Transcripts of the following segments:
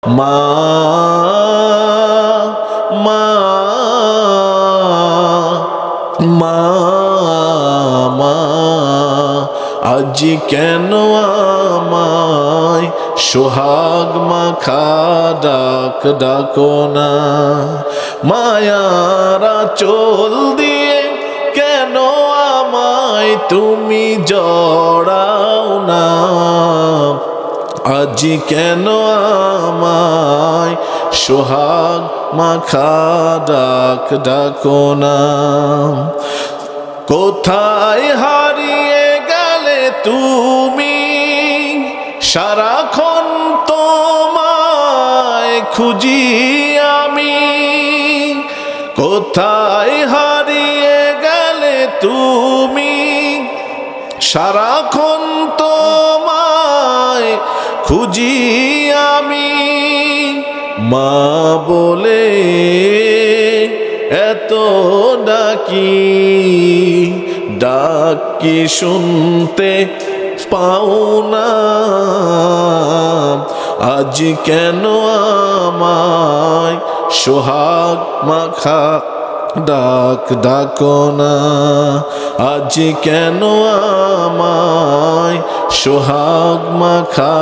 মা মা মা মা আজ কেন আমায় সোহাগ মাখা ডাক ডাকো না মায়ারা চোল দিয়ে কেন আমায় তুমি জড়াও না আজ কেন আমায় সোহাগ মাখা ডাক ডাকো না কোথায় হারিয়ে গেলে তুমি সারাক্ষণ তোমায় খুঁজি আমি কোথায় হারিয়ে গেলে তুমি সারাক্ষণ তোমায় খুঁজি আমি মা বলে এত ডাকি ডাক কি শুনতে পাও না আজ কেন আমায় সোহাগ মাখা ডাক ডাকো না আজ কেন আমায় সোহাগ মাখা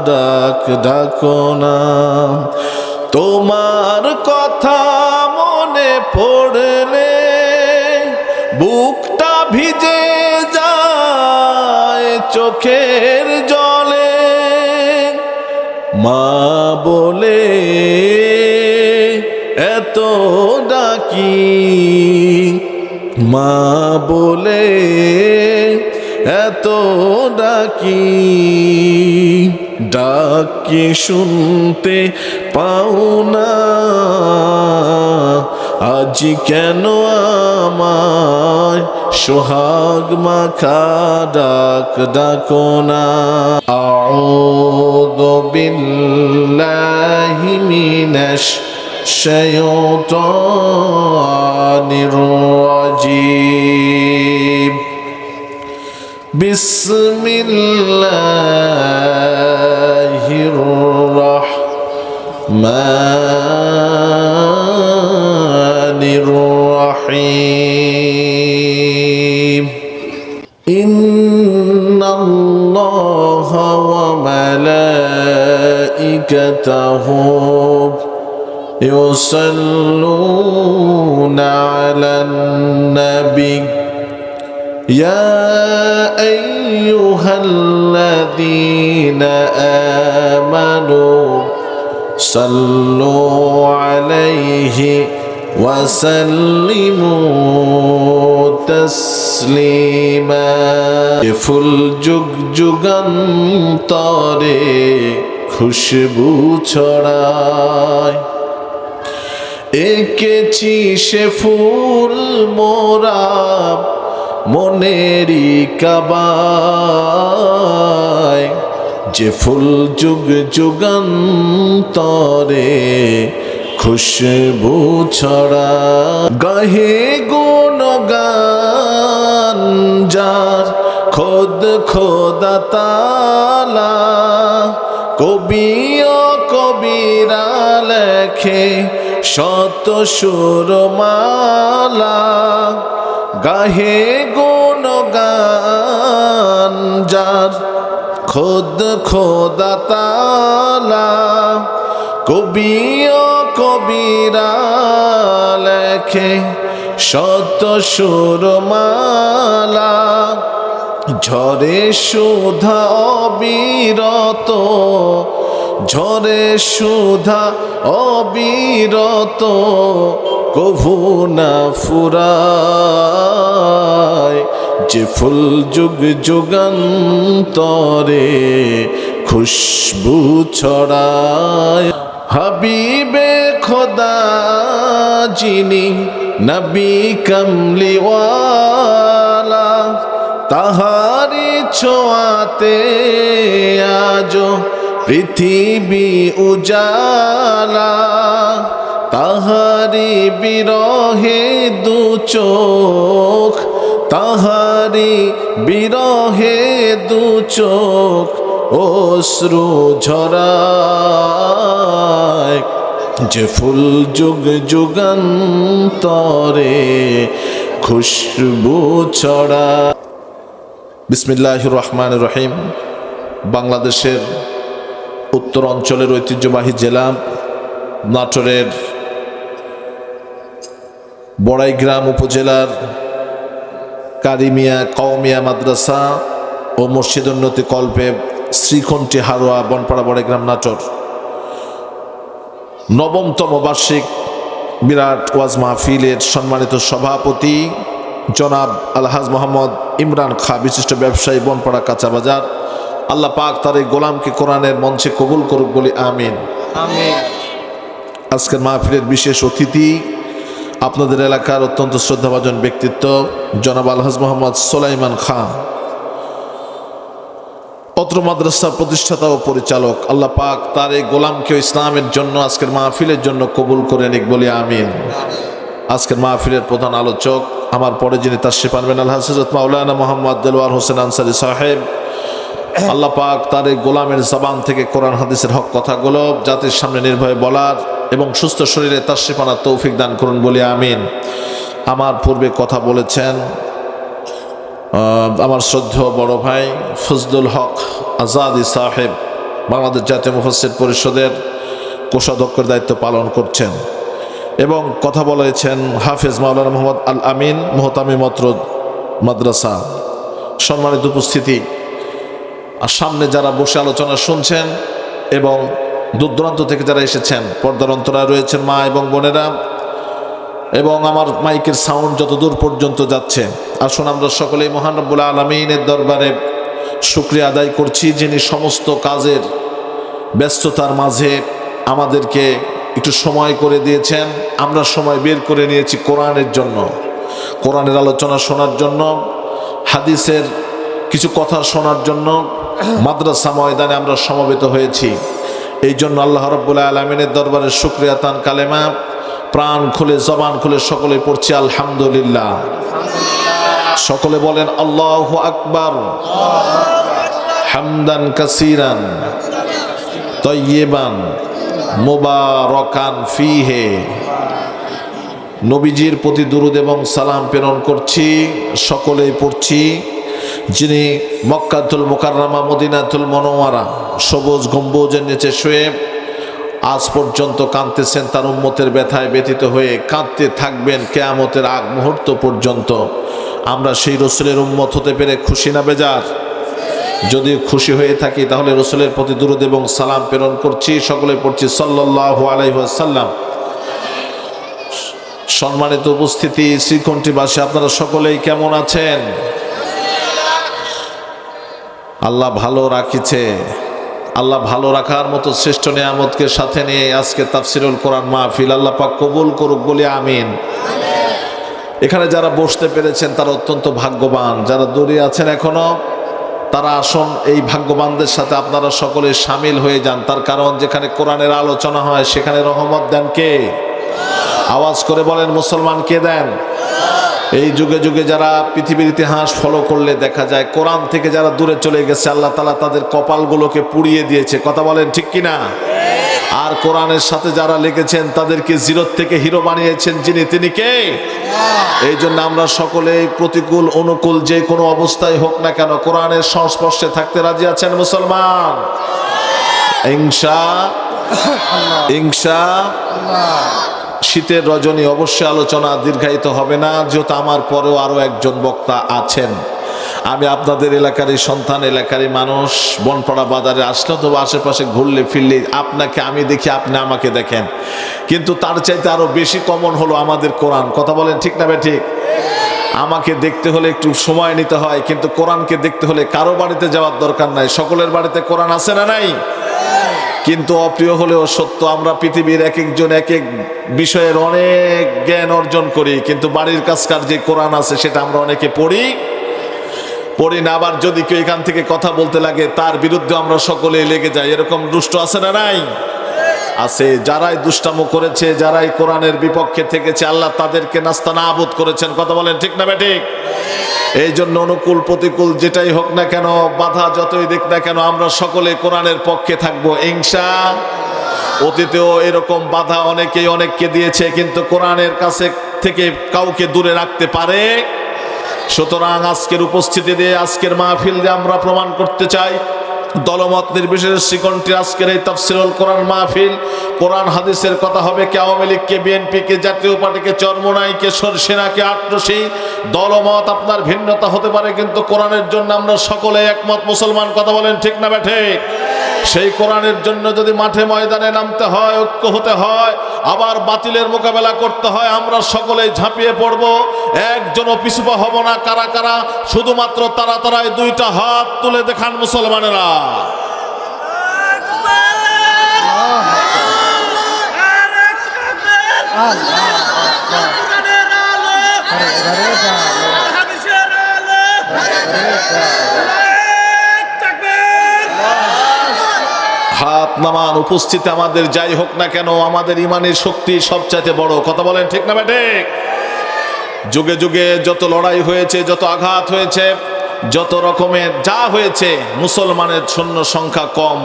ডাক ডাকো না তোমার কথা মনে পড়লে বুকটা ভিজে যায় চোখের জলে মা বলে এত ডাকি মা বলে এত ডাকি ডাক কি শুনতে পাও না আজ কেন আমায় সোহাগ মাখা ডাক ডাকো না আউযু বিল্লাহি মিনাশ শাইতানির রাজিম বিসমিল্লাহির রাহমানির রাহিম ইন্নাল্লাহা ওয়া মালাইকাতাহু يصلون على النبي يا أيها الذين آمنوا صلوا عليه وسلموا تسليما ফুল যুগ যুগান্তরে খুশবু ছড়ায় এঁকেছি সে ফুল মোরা মনেরই কাবায় যে ফুল যুগ যুগান্তরে খুশবু ছড়া গাহে গুণগান যার খোদ খোদা তাআলা কবি ও কবিরা লেখে শত সুরমালা গাহে গুণগান যার খোদ খোদা তাআলা কবি ও কবিরা লেখে শত সুরমালা ঝরে সুধা অবিরত ঝরে সুধা অবিরত কভু না ফুরায় যে ফুল যুগ যুগান্তরে খুশবু ছড়ায় হাবিবে খোদা যিনি নবী কমলিওয়ালা তাহারি ছোঁয়াতে আজো পৃথিবী উজালা তাহারি বিরহে দু চোখ তাহারি বিরহে দু চোখ অশ্রু ঝরা যে ফুল যুগ যুগান্তরে খুশবু ছড়া। বিসমিল্লাহির রহমানির রহিম। বাংলাদেশের উত্তর অঞ্চলের ঐতিহ্যবাহী জেলা নাটোরের বড়াইগ্রাম উপজেলার কারিমিয়া কওমিয়া মাদ্রাসা ও মসজিদ উন্নতি কল্পে শ্রীকণ্ঠী হারোয়া বনপাড়া বড়াইগ্রাম নাটোর ৯তম বার্ষিক বিরাট ওয়াজ মাহফিলের সম্মানিত সভাপতি জনাব আলহাজ মোহাম্মদ ইমরান খাঁ, বিশিষ্ট ব্যবসায়ী, বনপাড়া কাঁচা বাজার। আল্লাহ পাক তার এই গোলামকে কোরআনের মঞ্চে কবুল করুক বলি আমিন। আজকের মাহফিলের বিশেষ অতিথি আপনাদের এলাকার অত্যন্ত শ্রদ্ধাভাজন ব্যক্তিত্ব জনাব আলহাজ মোহাম্মদ সোলাইমান খাঁ, অত্র মাদ্রাসার প্রতিষ্ঠাতা ও পরিচালক। আল্লাহ পাক তার এই গোলামকে ইসলামের জন্য আজকের মাহফিলের জন্য কবুল করে নিক বলি আমিন। আজকের মাহফিলের প্রধান আলোচক, আমার পরে যিনি তাশরিফ আনবেন, আলহাজ হযরত মাওলানা মোহাম্মদ দেলোয়ার হোসেন আনসারী সাহেব। আল্লাহ পাক তার এই গোলামের জবান থেকে কোরআন হাদিসের হক কথাগুলো জাতির সামনে নির্ভয়ে বলার এবং সুস্থ শরীরে তাশরিফ আনার তৌফিক দান করুন বলি আমিন। আমার পূর্বে কথা বলেছেন আমার শ্রদ্ধেয় বড় ভাই ফজলুল হক আজাদি সাহেব, বাংলাদেশ জাতীয় মুফাসসির পরিষদের কোষাধ্যক্ষের দায়িত্ব পালন করছেন, এবং কথা বলেছেন হাফেজ মাওলানা মোহাম্মদ আল আমিন, মোহতামি মত্র মাদ্রাসা। সম্মানিত উপস্থিতি, আর সামনে যারা বসে আলোচনা শুনছেন এবং দূর দূরান্ত থেকে যারা এসেছেন, পর্দার অন্তরায় রয়েছেন মা এবং বোনেরা, এবং আমার মাইকের সাউন্ড যত দূর পর্যন্ত যাচ্ছে, আসুন আমরা সকলেই মহান রব্বুল আলামিনের দরবারে শুকরিয়া আদায় করছি, যিনি সমস্ত কাজের ব্যস্ততার মাঝে আমাদেরকে একটু সময় করে দিয়েছেন। আমরা সময় বের করে নিয়েছি কোরআনের জন্য, কোরআনের আলোচনা শোনার জন্য, হাদিসের কিছু কথা শোনার জন্য মাদ্রাসা ময়দানে আমরা সমবেত হয়েছি। এই জন্য আল্লাহ রাব্বুল আলামিনের দরবারে শুকরিয়া তান কালেমা প্রাণ খুলে জবান খুলে সকলে পড়ছি আলহামদুলিল্লাহ। সকলে বলেন আল্লাহু আকবার, হামদান কাসীরান তাইয়িবান মুবারাকান ফিহে। নবীজির প্রতি দুরূদ এবং সালাম প্রেরণ করছি, সকলেই পড়ছি, যিনি মক্কাতুল মুকাররমা মদিনাতুল মুনাওয়ারা সবুজ গম্বুজের নিচে শুয়ে আজ পর্যন্ত কাঁদতেছেন, তার উম্মতের ব্যথায় ব্যথিত হয়ে কাঁদতে থাকবেন কিয়ামতের আগ মুহূর্ত পর্যন্ত। আমরা সেই রসুলের উম্মত হতে পেরে খুশি না বেজার? যদি খুশি হয়ে থাকি তাহলে রসুলের প্রতি দুরূদ এবং সালাম প্রেরণ করছি, সকলে পড়ছি সাল্লাল্লাহু আলাইহি ওয়াসাল্লাম। সম্মানিত উপস্থিতি, শ্রীকণ্ঠীবাসী, আপনারা সকলেই কেমন আছেন? আল্লাহ ভালো রাখিছে। আল্লাহ ভালো রাখার মতো শ্রেষ্ঠ নিয়ামতকে সাথে নিয়ে আজকে তাফসিরুল কোরআন মাহফিল আল্লাহ পাক কবুল করুক বলি আমিন। এখানে যারা বসতে পেরেছেন তারা অত্যন্ত ভাগ্যবান, যারা দূরে আছেন এখনো তারা আসুন এই ভাগ্যবানদের সাথে আপনারা সকলে সামিল হয়ে যান। তার কারণ যেখানে কোরআনের আলোচনা হয় সেখানে রহমত দেন কে? আওয়াজ করে বলেন, মুসলমান কে দেন? এই যুগে যুগে যারা পৃথিবীর ইতিহাস ফলো করলে দেখা যায় কোরআন থেকে যারা দূরে চলে গেছে আল্লাহ তাআলা তাদের কপালগুলোকে পুড়িয়ে দিয়েছে। কথা বলেন ঠিক কিনা? আর কোরআনের সাথে যারা লেগেছেন তাদেরকে জিরো থেকে হিরো বানিয়েছেন যিনি, তিনি কে? এই জন্য আমরা সকলে প্রতিকূল অনুকূল যে কোনো অবস্থায় হোক না কেন কোরআনের সংস্পর্শে থাকতে রাজি আছেন মুসলমান? ইনশাআল্লাহ। শীতের রজনী অবশ্যই আলোচনা দীর্ঘায়িত হবে না, যেহেতু আমার পরেও আরো একজন বক্তা আছেন। আমি আপনাদের এলাকারই সন্তান, এলাকারই মানুষ। বনপাড়া বাজারে আসলে তো আশেপাশে ঘুরলে ফিরলে আপনাকে আমি দেখি, আপনি আমাকে দেখেন, কিন্তু তার চাইতে আরো বেশি কমন হলো আমাদের কোরআন। কথা বলেন ঠিক না ঠিক? আমাকে দেখতে হলে একটু সময় নিতে হয়, কিন্তু কোরআনকে দেখতে হলে কারো বাড়িতে যাওয়ার দরকার নাই, সকলের বাড়িতে কোরআন আছে না নাই? কিন্তু অপ্রিয় হলেও সত্য, আমরা পৃথিবীর এক একজন এক এক বিষয়ের অনেক জ্ঞান অর্জন করি, কিন্তু বাড়ির কাছকার যে কোরআন আছে সেটা আমরা অনেকে পড়ি না। আবার যদি কেউ এখান থেকে কথা বলতে লাগে তার বিরুদ্ধে আমরা সকলে লেগে যাই। এরকম দুষ্ট আছে না নাই? আছে। যারাই দুষ্টামো করেছে, যারাই কোরআনের বিপক্ষে থেকেছে আল্লাহ তাদেরকে নাস্তানাবুদ করেছেন। কথা বলেন ঠিক না ঠিক? এই জন্য অনুকূল প্রতিকূল যেটাই হোক না কেন, বাধা যতই দিক না কেন, আমরা সকলে কোরআনের পক্ষে থাকবো ইনশাআল্লাহ। অতীতেও এরকম বাধা অনেকেই অনেককে দিয়েছে, কিন্তু কোরআনের কাছে থেকে কাউকে দূরে রাখতে পারে। সুতরাং আজকের উপস্থিতি দিয়ে, আজকের মাহফিল দিয়ে আমরা প্রমাণ করতে চাই, দলমত নির্বিশেষে শ্রীকণ্ঠী আজকের এই তাফসীরুল কোরআন মাহফিল, কোরআন হাদিসের কথা হবে। কে আওয়ামী লীগকে, বিএনপিকে, জাতীয় পার্টিকে, চরমোনাইকে, সরসেনাকে, আটরশি, দলমত আপনার ভিন্নতা হতে পারে, কিন্তু কোরআনের জন্য আমরা সকলে একমত মুসলমান। কথা বলেন ঠিক না বেঠে? সেই কোরআনের জন্য যদি মাঠে ময়দানে নামতে হয়, ঐক্য হতে হয়, আবার বাতিলের মোকাবেলা করতে হয়, আমরা সকলেই ঝাঁপিয়ে পড়ব, একজনও পিছুপা হব না। কারা কারা? শুধুমাত্র তারাই দুইটা হাত তুলে দেখান মুসলমানেরা। হাত নামান। উপস্থিতি আমাদের যাই হোক না কেন, আমাদের ইমানের শক্তি সবচাইতে বড়। কথা বলেন ঠিক না ঠিক? যুগে যুগে যত লড়াই হয়েছে, যত আঘাত হয়েছে, যত রকমের যা হয়েছে, মুসলমানের সৈন্য সংখ্যা কম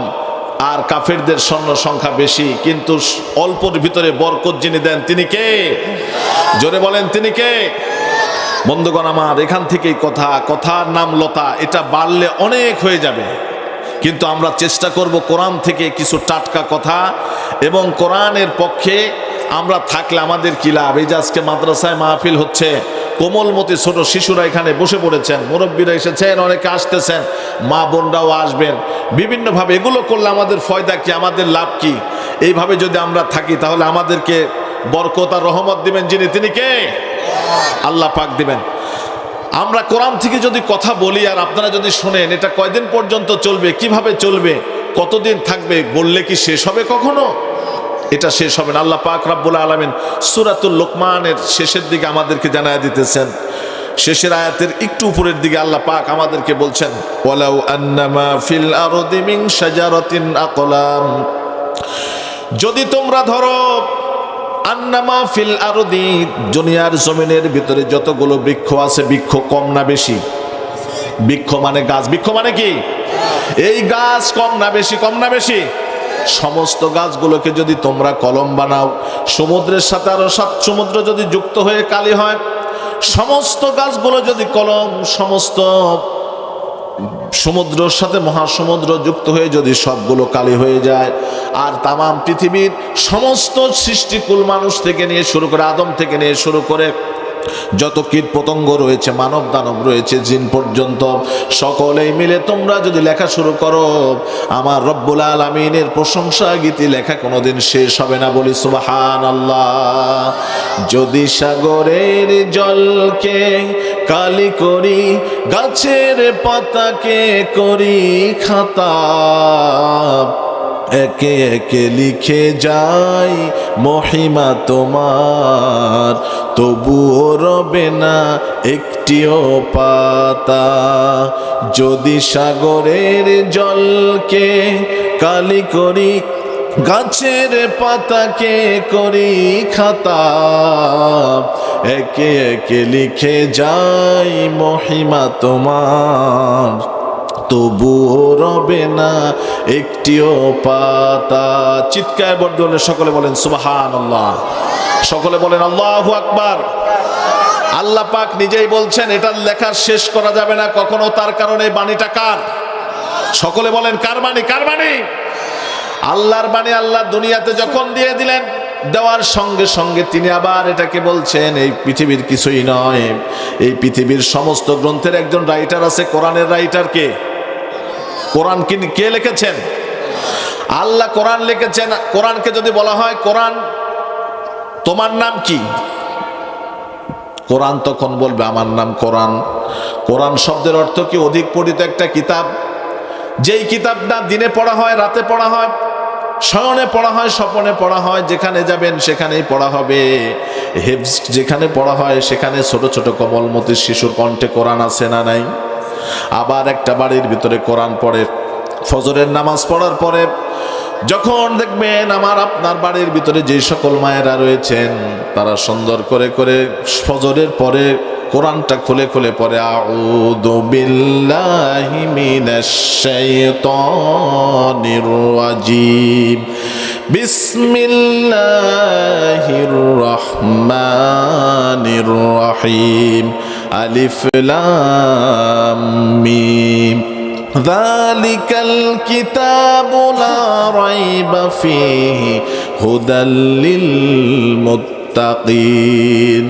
আর কাফেরদের সৈন্য সংখ্যা বেশি, কিন্তু অল্পর ভিতরে বরকত যিনি দেন তিনি কে? জোরে বলেন তিনি কে? বন্ধুগণ আমার, এখান থেকেই কথার নাম লতা, এটা বাড়লে অনেক হয়ে যাবে, কিন্তু আমরা চেষ্টা করব কোরআন থেকে কিছু টাটকা কথা, এবং কোরআনের পক্ষে আমরা থাকলে আমাদের কি লাভ। এই যে আজকে মাদ্রাসায় মাহফিল হচ্ছে, কোমলমতি ছোট শিশুরা এখানে বসে পড়েছেন, মুরব্বীরা এসেছেন, অনেকে আসতেছেন, মা বোনরাও আসবেন বিভিন্নভাবে। এগুলো করলে আমাদের ফয়দা কি, আমাদের লাভ কি? এইভাবে যদি আমরা থাকি তাহলে আমাদেরকে বরকত আর রহমত দিবেন যিনি, তিনি কে? আল্লাহ পাক দিবেন। আমরা কোরআন থেকে যদি কথা বলি আর আপনারা যদি শোনেন, এটা কয়দিন পর্যন্ত চলবে, কিভাবে চলবে, কতদিন থাকবে, বললে কি শেষ হবে কখনো? এটা শেষ হবে না। আল্লাহ পাক রব্বুল আলামিন সূরাতুল লোকমানের শেষের দিকে আমাদেরকে জানায় দিতেছেন, শেষের আয়াতের একটু উপরের দিকে আল্লাহ পাক আমাদেরকে বলছেন, ওয়ালাউ আন্নামা ফিল আরদি মিন শাজারাতিন আকলাম, যদি তোমরা ধরো, আন্নামা ফিল আরদি, দুনিয়ার জমিনের ভিতরে যতগুলো বৃক্ষ আছে, বৃক্ষ কম না বেশি? বৃক্ষ মানে গাছ, বৃক্ষ মানে কি? এই গাছ কম না বেশি? কম না বেশি? সমস্ত গাছগুলোকে যদি তোমরা কলম বানাও, সমুদ্রের সাথে আরো 7 সমুদ্র যদি যুক্ত হয়ে কালি হয়, সমস্ত গাছগুলো যদি কলম, সমস্ত সমুদ্রের সাথে মহাসমুদ্র যুক্ত হয়ে যদি সবগুলো কালি হয়ে যায়, আর তামাম পৃথিবীর সমস্ত সৃষ্টিকুল, মানুষ থেকে নিয়ে শুরু করে, আদম থেকে নিয়ে শুরু করে যত কীট পতঙ্গ রয়েছে, মানব দানব রয়েছে, জিন পর্যন্ত, সকলেই মিলে তোমরা যদি লেখা শুরু করো, আমার রব্বুল আলামিনের প্রশংসা গীতি লেখা কোনোদিন শেষ হবে না। বলি সুবহানাল্লাহ। যদি সাগরের জলকে কালি করি, গাছের পাতাকে করি খাতা, একে একে লিখে যাই মহিমা তোমার, তবুও রবে না একটিও পাতা। যদি সাগরের জলকে কালি করি, গাছের পাতাকে করি খাতা, একে একে লিখে যাই মহিমা তোমার, তবুও রবে না একটিও পাতা। চিৎকার বর্ধনে সকলে বলেন সুবহানাল্লাহ, সকলে বলেন আল্লাহু আকবার। আল্লাহ পাক নিজেই বলছেন এটা লেখা শেষ করা যাবে না কখনো, তার কারণে বাণীটা কার? সকলে বলেন কার বাণী? কার বাণী? আল্লাহর বাণী। আল্লাহ দুনিয়াতে যখন দিয়ে দিলেন, দেওয়ার সঙ্গে সঙ্গে তিনি আবার এটাকে বলছেন এই পৃথিবীর কিছুই নয়, এই পৃথিবীর সমস্ত গ্রন্থের একজন রাইটার আছে। কোরআনের রাইটার কে? কোরআন কে লিখেছেন? আল্লাহ কোরআন লিখেছেন। কোরআনকে যদি বলা হয়, কোরআন তোমার নাম কি? কোরআন তখন বলবে আমার নাম কোরআন। কোরআন শব্দের অর্থ কি? অধিক পঠিত একটা কিতাব, যেই কিতাবটা দিনে পড়া হয়, রাতে পড়া হয়, শয়নে পড়া হয়, স্বপনে পড়া হয়, যেখানে যাবেন সেখানেই পড়া হবে। হেফজ যেখানে পড়া হয় সেখানে ছোট ছোট কোমলমতি শিশুর কণ্ঠে কোরআন আছে না নাই? আবার একটা বাড়ির ভিতরে কোরআন পড়ে, ফজরের নামাজ পড়ার পরে যখন দেখবেন আমার আপনার বাড়ির ভিতরে যে সকল মায়েরা রয়েছেন, তারা সুন্দর করে করে ফজরের পরে কোরআনটা খুলে খুলে পড়ে আউযু বিল্লাহি মিনাশ শাইতানির রাজিম বিসমিল্লাহির রহমানির রহিম আলিফ লাম মিম যালিকাল কিতাবু লা রাইবা ফীহি হুদাল লিল মুত্তাকিন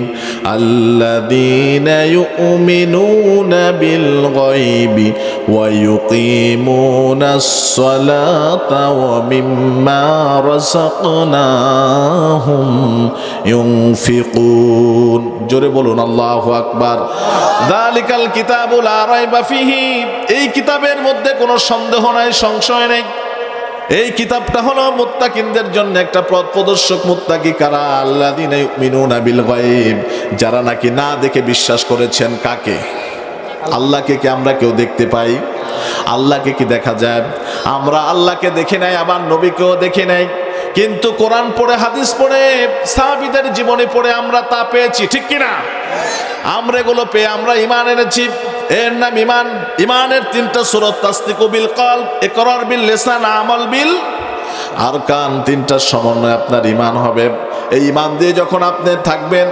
আল্লাযীনা ইউমিনুনা বিল গায়বি ওয়া ইউকিমুনাস সালাতা ওয়া মিম্মা রাযাকনাহুম ইউনফিকুন। জোরে বলুন আল্লাহু আকবার। যালিকাল কিতাবু লা রাইবা ফীহি, এই কিতাবের মধ্যে কোনো সন্দেহ নাই, সংশয় নেই। এই কিতাবটা হলো মুত্তাকিনদের জন্য একটা পথ প্রদর্শক। মুত্তাকি কারা? আল্লাযীনা ইউমিনুনা বিল গায়ব, যারা নাকি না দেখে বিশ্বাস করেছেন। কাকে? আল্লাহকে। কি আমরা কেউ দেখতে পাই? আল্লাহকে কি দেখা যায়? আমরা আল্লাহকে দেখি নাই, আবার নবীকেও দেখি নাই, কিন্তু কোরআন পড়ে, হাদিস পড়ে, সাহাবীদের জীবনী পড়ে আমরা তা পেয়েছি, ঠিক কিনা? আমরা এগুলো পেয়ে আমরা ঈমান এনেছি। এর নাম ঈমান। ঈমানের তিনটা সূরত, তাসদিকু বিল কলব, ইকরার বিল লিসান, আমাল বিল আরকান। তিনটার সমন্বয়ে আপনার ঈমান হবে। এই ঈমান দিয়ে যখন আপনি থাকবেন,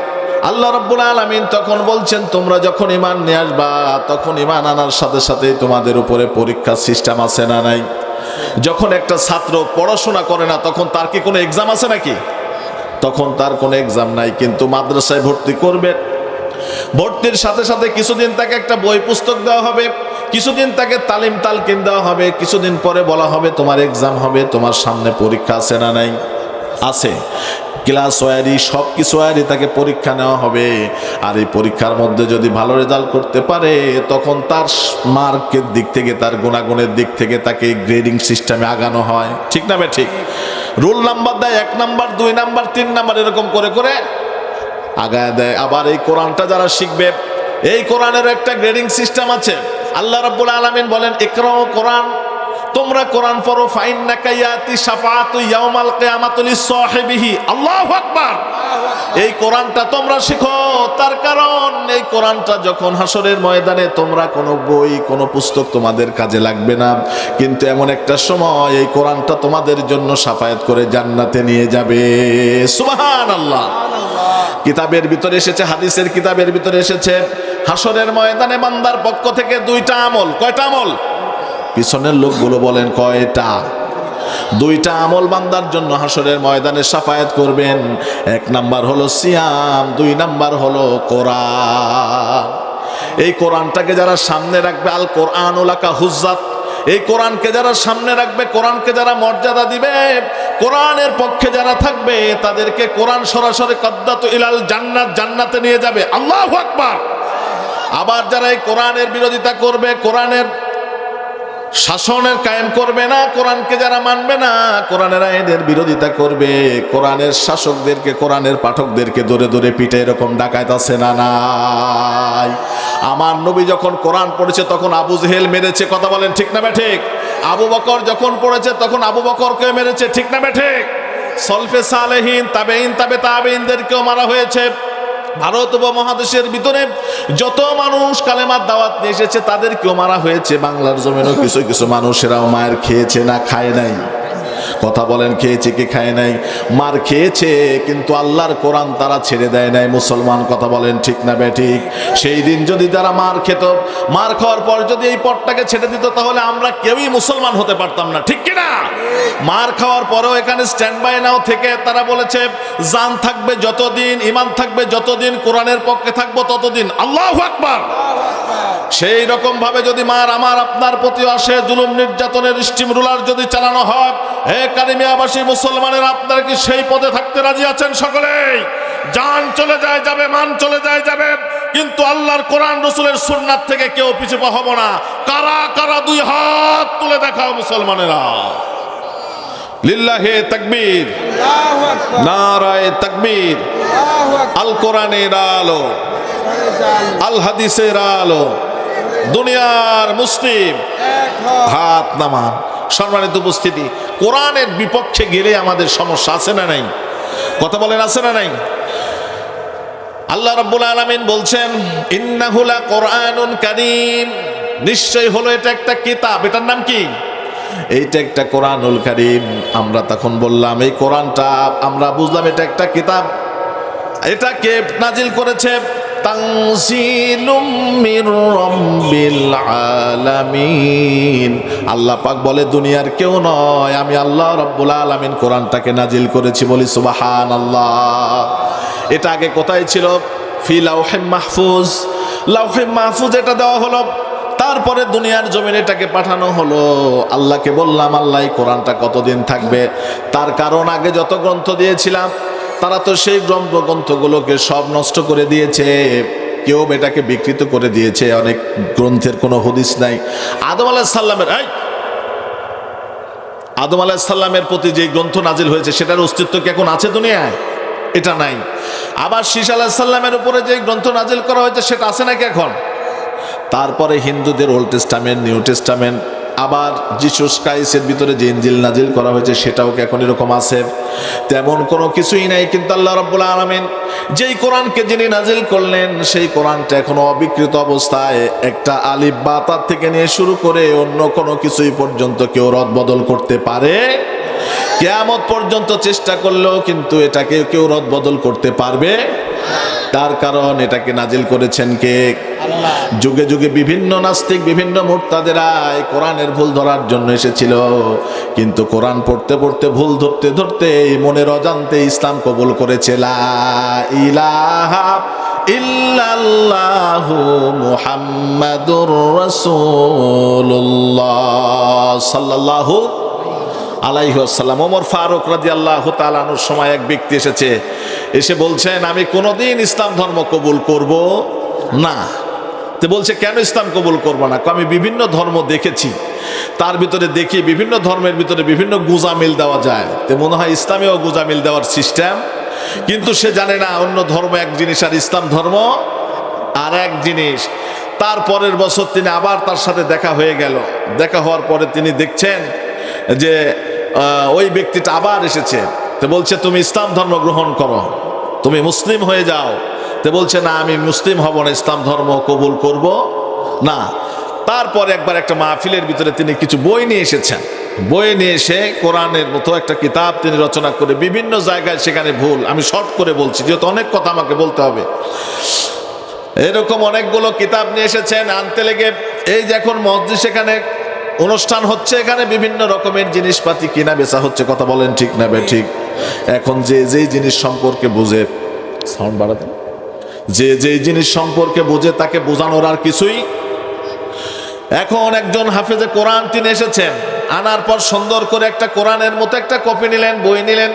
আল্লাহ রাব্বুল আলামিন তখন বলছেন, তোমরা যখন ঈমান নিয়ে আসবা, তখন ঈমান আনার সাথে সাথেই তোমাদের উপরে পরীক্ষার সিস্টেম আছে না নাই? যখন একটা ছাত্র পড়াশোনা করে না, তখন তার কি কোনো এক্সাম আছে নাকি? তখন তার কোনো এক্সাম নাই। কিন্তু মাদ্রাসায় ভর্তি করবে, ভর্তির সাথে সাথে কিছুদিন তাকে একটা বই পুস্তক দেওয়া হবে, কিছুদিন তাকে তালিম তালকিন দেওয়া হবে, কিছুদিন পরে বলা হবে তোমার এক্সাম হবে, তোমার সামনে পরীক্ষা আছে না নাই? আছে। ক্লাস ওয়ারি সব কিছু ওয়ারি তাকে পরীক্ষা নেওয়া হবে। আর এই পরীক্ষার মধ্যে যদি ভালো রেজাল্ট করতে পারে, তখন তার মার্কের দিক থেকে, তার গুণাগুণের দিক থেকে তাকে গ্রেডিং সিস্টেমে আগানো হয়, ঠিক না? ঠিক। রোল নাম্বার দেয়, 1 নাম্বার, 2 নাম্বার, 3 নাম্বার, এরকম করে করে আগায় দেয়। আবার এই কোরআনটা যারা শিখবে, এই কোরআনের একটা গ্রেডিং সিস্টেম আছে। আল্লাহ রাব্বুল আলামিন বলেন, ইকরাউ কোরআন, তোমরা কোরআন পড়ো, ফাইন্নাকা ইয়াতি শাফাআতু ইয়াউমাল কিয়ামাতি লিসাহিবিহি। আল্লাহু আকবার। এই কোরআনটা তোমরা শিখো, তার কারণ এই কোরআনটা যখন হাসরের ময়দানে, তোমরা কোনো বই, কোনো পুস্তক তোমাদের কাজে লাগবে না, কিন্তু এমন একটা সময় এই কোরআনটা তোমাদের জন্য শাফায়াত করে জান্নাতে নিয়ে যাবে। সুবহানাল্লাহ। কিতাবের ভিতরে এসেছে, হাদিসের কিতাবের ভিতরে এসেছে, হাসরের ময়দানে বান্দার পক্ষ থেকে 2টা আমল। কয়টা আমল? পিছনের লোকগুলো বলেন কয়টা? 2টা আমল বান্দার জন্য হাসরের ময়দানে শাফায়াত করবেন। 1 নাম্বার হলো সিয়াম, 2 নাম্বার হলো কোরআন। এই কোরআনটাকে যারা সামনে রাখবে, আল কোরআনু লাকা হুজ্জাত, এই কোরআনকে যারা সামনে রাখবে, কোরআনকে যারা মর্যাদা দিবে, কোরআনের পক্ষে যারা থাকবে, তাদেরকে কোরআন সরাসরি কদ্দাতু ইলাল জান্নাত, জান্নাতে নিয়ে যাবে। আল্লাহু আকবার। আবার যারা এই কোরআনের বিরোধিতা করবে, কোরআনের শাসনের কায়েম করবে না, কোরআনকে যারা মানবে না, কোরআনের আইনের বিরোধিতা করবে, কোরআনের শাসকদেরকে, কোরআনের পাঠকদেরকে ধরে ধরে পিঠে এরকম ডাকাত আছে না নাই? আমার নবী যখন কোরআন পড়েছে, তখন আবু জেহেল মেরেছে, কথা বলেন ঠিক না ঠিক? আবু বকর যখন পড়েছে, তখন আবু বকরকে মেরেছে, ঠিক না ঠিক? সলফে সালেহিন, তাবেঈন, তাবে তাবেঈনদেরকেও মারা হয়েছে। ভারত উপমহাদেশের ভিতরে যত মানুষ কালেমার দাওয়াত নিয়ে এসেছে, তাদেরকেও মারা হয়েছে। বাংলার জমিনেও কিছু কিছু মানুষেরাও মায়ের খেয়েছে না খায় নাই? কথা বলেন, খেয়েছে কি খায় নাই? মার খেয়েছে, কিন্তু আল্লাহর কোরআন তারা ছেড়ে দেয় নাই। মুসলমান, কথা বলেন ঠিক না ঠিক? সেই দিন যদি তারা মার খেত, মার খাওয়ার পর যদি এই পথটাকে ছেড়ে দিত, তাহলে আমরা কেউই মুসলমান হতে পারতাম না, ঠিক কিনা? মার খাওয়ার পরেও এখানে স্ট্যান্ড বাই নাও থেকে তারা বলেছে, জান থাকবে যতদিন, ঈমান থাকবে যতদিন, কোরআনের পক্ষে থাকবো ততদিন। আল্লাহু আকবার। সেই রকম ভাবে যদি মার আমার আপনার প্রতি আসে, জুলুম নির্যাতনের স্টিম রুলার যদি চালানো হয়, হে কারিমিয়াবাসী মুসলমানের, আপনারা কি সেই পথে থাকতে রাজি আছেন? সকলেই। জান চলে যায় যাবে, মান চলে যায় যাবে, কিন্তু আল্লাহর কোরআন রাসূলের সুন্নাত থেকে কেউ পিছু পা হব না। কারা কারা 2 হাত তুলে দেখাও মুসলমানেরা। লিল্লাহি তাকবীর, আল্লাহু আকবার, নারায়ে তাকবীর। আল কোরআনের আলো, আল হাদিসের আলো, দুনিয়ার মুসলিম হাত নামান। সম্মানিত উপস্থিতি, কোরআনের বিপক্ষে গেলে আমাদের সমস্যা আছে না নাই? কথা বলেন, আছে না নাই? আল্লাহ রাব্বুল আলামিন বলছেন ইন্নাহু লাকুরআনুন কারীম, নিশ্চয় হলো এটা একটা কিতাব। এটার নাম কি? এইটা একটা কোরআনুল কারীম। আমরা তখন বললাম এই কোরআনটা আমরা বুঝলাম এটা একটা কিতাব। এটা কে নাজিল করেছে? তানজিলুম মির রাব্বিল আলামিন। আল্লাহ পাক বলে দুনিয়ার কেউ নয়, আমি আল্লাহ রাব্বুল আলামিন কোরআনটাকে নাজিল করেছি। বলি সুবহানাল্লাহ। এটা আগে কোথায় ছিল? ফি লাওহে মাহফুজ। লাওহে মাহফুজ এটা দেওয়া হলো, তারপরে দুনিয়ার জমিনে এটাকে পাঠানো হলো। আল্লাহকে বললাম আল্লাহ এই কোরআনটা কতদিন থাকবে? তার কারণ আগে যত গ্রন্থ দিয়েছিলাম তারা তো সেই গ্রন্থগুলোকে সব নষ্ট করে দিয়েছে, কেউ এটাকে বিকৃত করে দিয়েছে। অনেক গ্রন্থের কোনো হদিস নাই। আদম আলাইহিস সালামের প্রতি যে গ্রন্থ নাজিল হয়েছে সেটার অস্তিত্ব কি এখন আছে দুনিয়ায়? এটা নাই। আবার শীস আলাইহিস সালামের উপরে যে গ্রন্থ নাজিল করা হয়েছে সেটা আছে নাকি এখন? তারপরে হিন্দুদের ওল্ড টেস্টামেন্ট, নিউ টেস্টামেন্ট, আবার জিসাস ক্রাইস্টের ভিতরে যে ইনজিল নাজিল করা হয়েছে সেটাও কি এখন এরকম আছে? তেমন কোনো কিছুই নাই। কিন্তু আল্লাহ রাব্বুল আলামিন যেই কোরআনকে যিনি নাজিল করলেন সেই কোরআনটা এখনো অবিকৃত অবস্থায়, একটা আলিফ বা তা থেকে নিয়ে শুরু করে অন্য কোনো কিছুই পর্যন্ত কেউ রদবদল করতে পারে? কিয়ামত পর্যন্ত চেষ্টা করলেও কিন্তু এটাকে কেউ রদবদল করতে পারবে? তার কারণ এটাকে নাজিল করেছেন কে? আল্লাহ। যুগে যুগে বিভিন্ন নাস্তিক, বিভিন্ন মুরতাদেরা এই কোরআনের ভুল ধরার জন্য এসেছিল, কিন্তু কোরআন পড়তে পড়তে ভুল ধরতে ধরতে মনের অজান্তে ইসলাম কবুল করেছে। লা ইলাহা ইল্লাল্লাহু মুহাম্মাদুর রাসূলুল্লাহ সাল্লাল্লাহু আলাইহি ওয়াসাল্লাম। ওমর ফারুক রাদিয়াল্লাহু তাআলা আনহুর সময় এক ব্যক্তি এসে বলছেন আমি কোনোদিন ইসলাম ধর্ম কবুল করব না। তো বলছে কেন ইসলাম কবুল করব না? আমি বিভিন্ন ধর্ম দেখেছি, তার ভিতরে দেখি বিভিন্ন ধর্মের ভিতরে বিভিন্ন গুজামিল দেওয়া যায়, তো মনে হয় ইসলামেও গুজামিল দেওয়ার সিস্টেম। কিন্তু সে জানে না অন্য ধর্ম এক জিনিস আর ইসলাম ধর্ম আর এক জিনিস। তারপরের বছর তিনি আবার তার সাথে দেখা হয়ে গেল। দেখা হওয়ার পরে তিনি দেখছেন যে ওই ব্যক্তিটা আবার এসেছে। তো বলছে তুমি ইসলাম ধর্ম গ্রহণ করো, তুমি মুসলিম হয়ে যাও। তো বলছে না আমি মুসলিম হব না, ইসলাম ধর্ম কবুল করব না। তারপরে একবার একটা মাহফিলের ভিতরে তিনি কিছু বই নিয়ে এসেছেন। বই নিয়ে এসে কোরআনের মতো একটা কিতাব তিনি রচনা করে বিভিন্ন জায়গায় সেখানে ভুল, আমি শর্ট করে বলছি যেহেতু অনেক কথা আমাকে বলতে হবে, এরকম অনেকগুলো কিতাব নিয়ে এসেছেন। আনতে লেগে এই যে এখন মসজিদ সেখানে অনুষ্ঠান হচ্ছে, এখানে বিভিন্ন রকমের জিনিসপাতি কিনা বেচা হচ্ছে। কথা বলেন ঠিক না বে ঠিক? এখন যে যেই জিনিস সম্পর্কে বুঝে, সাউন্ড বাড়াতে, যে যেই জিনিস সম্পর্কে বুঝে তাকে বোঝানোর আর কিছুই। এখন একজন হাফেজে কোরআন তিনি এসেছেন, আনার পর সুন্দর করে একটা কোরআনের মতো একটা কপি নিলেন, বই নিলেন।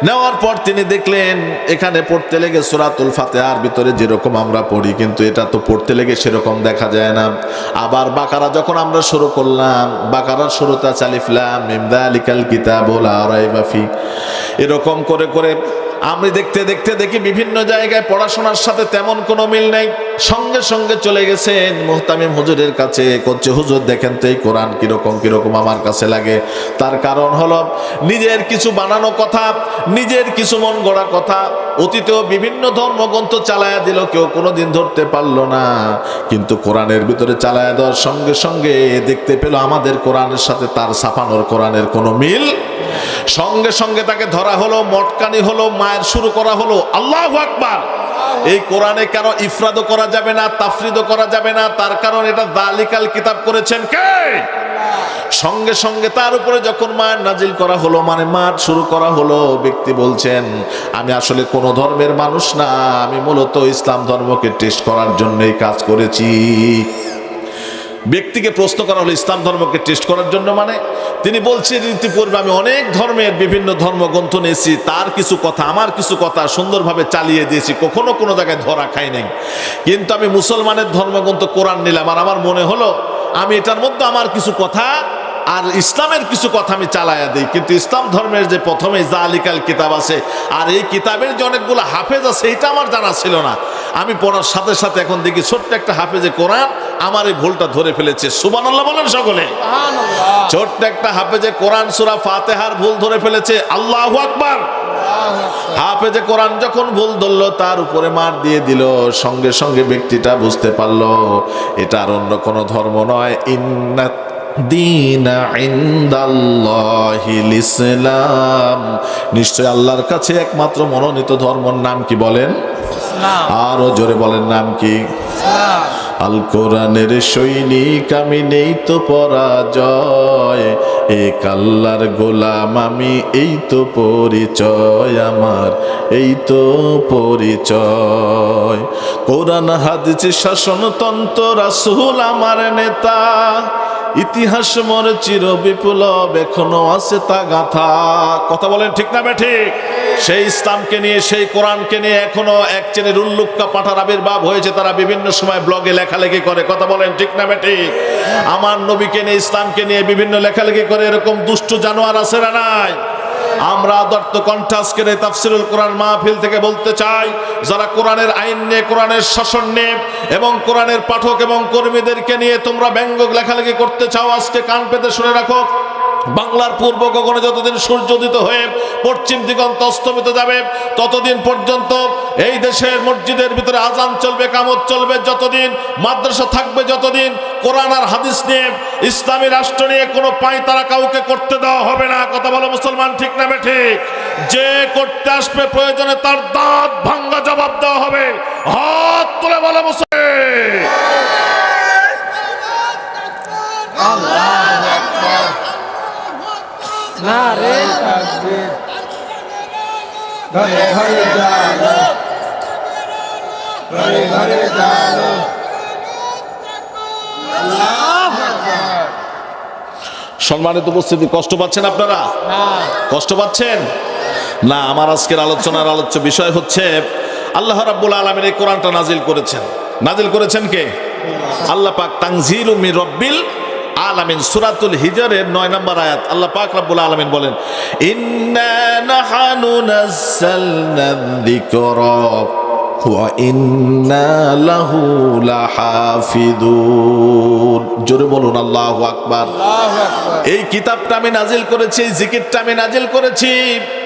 নেওয়ার পর তিনি দেখলেন এখানে পড়তে লেগে সূরাতুল ফাতিহার ভিতরে যেরকম আমরা পড়ি, কিন্তু এটা তো পড়তে লেগে সেরকম দেখা যায় না। আবার বাকারা যখন আমরা শুরু করলাম, বাকারার শুরুতে আলিফ লাম মিম যালিকাল কিতাবু লা রাইবা ফি, এরকম করে করে আমি দেখতে দেখতে দেখি বিভিন্ন জায়গায় পড়াশোনার সাথে তেমন কোনো মিল নেই। সঙ্গে সঙ্গে চলে গেছেন মুহতামিম হুজুরের কাছে, করছে হুজুর দেখেন তো এই কোরআন কিরকম কিরকম আমার কাছে লাগে। তার কারণ হলো নিজের কিছু বানানো কথা, নিজের কিছু মন গড়া কথা অতীতেও বিভিন্ন ধর্মগ্রন্থ চালায়া দিল, কেউ কোনোদিন ধরতে পারলো না। কিন্তু কোরআনের ভিতরে চালায়া দেওয়ার সঙ্গে সঙ্গে দেখতে পেল আমাদের কোরআনের সাথে তার ছাপানোর কোরআনের কোনো মিল। সঙ্গে সঙ্গে তাকে ধরা হলো, মটকানি হলো, মায়ের শুরু করা হলো। আল্লাহু আকবার। এই কোরআনে কেন ইফরাদও করা যাবে না, তাফরিদও করা যাবে না? তার কারণ এটা যালিকাল কিতাব করেছেন কে? সঙ্গে সঙ্গে তার উপরে যখন মায়ের নাজিল করা হলো, মানে মার শুরু করা হলো, ব্যক্তি বলছেন আমি আসলে কোন ধর্মের মানুষ না, আমি মূলত ইসলাম ধর্মকে টেস্ট করার জন্যই কাজ করেছি। ব্যক্তিকে প্রশ্ন করা হলো ইসলাম ধর্মকে টেস্ট করার জন্য, মানে তিনি বলছেন ইতিপূর্বে আমি অনেক ধর্মের বিভিন্ন ধর্মগ্রন্থ নিয়েছি, তার কিছু কথা আমার কিছু কথা সুন্দরভাবে চালিয়ে দিয়েছি, কখনো কোনো জায়গায় ধরা খাই নাই। কিন্তু আমি মুসলমানের ধর্মগ্রন্থ কোরআন নিলাম, আর আমার মনে হলো আমি এটার মধ্যে আমার কিছু কথা আর ইসলামের কিছু কথা আমি চালায়া দিই। কিন্তু ইসলাম ধর্মের যে প্রথমে যালিকাল কিতাব আছে আর এই কিতাবের যে অনেকগুলো হাফেজ আছে এটা আমার জানা ছিল না। আমি পড়ার সাথে সাথে এখন দেখি ছোট্ট একটা হাফেজে কোরআন আমার এই ভুলটা ধরে ফেলেছে। সুবহানাল্লাহ বলেন সকলে। ছোট্ট একটা হাফেজে কোরআন সূরা ফাতিহার ভুল ধরে ফেলেছে। আল্লাহু আকবার। হাফেজে কোরআন যখন ভুল ধরলো তার উপরে মার দিয়ে দিল, সঙ্গে সঙ্গে ব্যক্তিটা বুঝতে পারলো এটা আর অন্য কোনো ধর্ম নয়। ইন্না দীনা ইনদাল্লাহিল ইসলাম, নিশ্চয় আল্লাহর কাছে একমাত্র মনোনীত ধর্মের নাম কি বলেন? আরো জোরে বলেন, নাম কি? আল কোরআনের সৈনিক আমি, নেই তো পরাজয়, এক আল্লাহর গোলাম আমি, এই তো পরিচয় আমার, এই তো পরিচয়। কোরআন হাদিস শাসনতন্ত্র, রাসূল আমার নেতা, ইতিহাস মোর চির বিপ্লব, এখনো আছে তা গাথা। কথা বলেন ঠিক না বেঠিক? সেই ইসলামকে নিয়ে, সেই কোরআনকে নিয়ে এখনো এক শ্রেণীর উল্লুক্কা পাঠার আবির্ভাব হয়েছে, তারা বিভিন্ন সময় ব্লগে লেখালেখি করে। কথা বলেন ঠিক না বেঠিক? আমার নবীকে নিয়ে, ইসলামকে নিয়ে বিভিন্ন লেখালেখি করে, এরকম দুষ্ট জানোয়ার আছে না নাই? আমরা আদর্ত কণ্ঠাসকে তাফসিরুল কোরআন মাহফিল থেকে বলতে চাই, যারা কোরআনের আইন নিয়ে, কোরআনের শাসন নিয়ে এবং কোরআনের পাঠক এবং কর্মীদেরকে নিয়ে তোমরা ব্যঙ্গ লেখালেখি করতে চাও, আজকে কান পেতে শুনে রাখো। বাংলার পূর্ব গগনে যতদিন সূর্য উদিত হয়ে পশ্চিম দিগন্ত অস্তমিত যাবে, ততদিন পর্যন্ত এই দেশের মসজিদের ভিতরে আজান চলবে, কামত চলবে, যতদিন মাদ্রাসা থাকবে, যতদিন কোরআন আর হাদিস নিয়ে, ইসলামী রাষ্ট্র নিয়ে কোনো পাঁয়তারা কাউকে করতে দেওয়া হবে না। কথা বলো মুসলমান, ঠিক না বেঠিক? যে করতে আসবে প্রয়োজনে তার দাঁত ভাঙ্গা জবাব দেওয়া হবে। হাত তুলে বলো মুসলমান। নারে তাকবীর, ঘরে ঘরে জালো, ঘরে ঘরে জালো, আল্লাহু আকবার। সম্মানিত উপস্থিতি, কষ্ট পাচ্ছেন আপনারা? কষ্ট পাচ্ছেন না? আমার আজকের আলোচনার আলোচ্য বিষয় হচ্ছে আল্লাহ রাব্বুল আলামিন এই কোরআনটা নাজিল করেছেন। নাজিল করেছেন কে? আল্লাহ পাক। তানজিলুম মির রাব্বিল আলামিন, সূরাতুল হিজরের 9 নম্বর আয়াত। আল্লাহ পাক রব্বুল আলামিন বলেন, ইন্না নাহনু নাযালনা যিকরা ওয়া ইন্না লাহু লাহাফিযুন। জোরে বলুন আল্লাহু আকবার। এই কিতাবটা আমি নাজিল করেছি, এই জিকিরটা আমি নাজিল করেছি,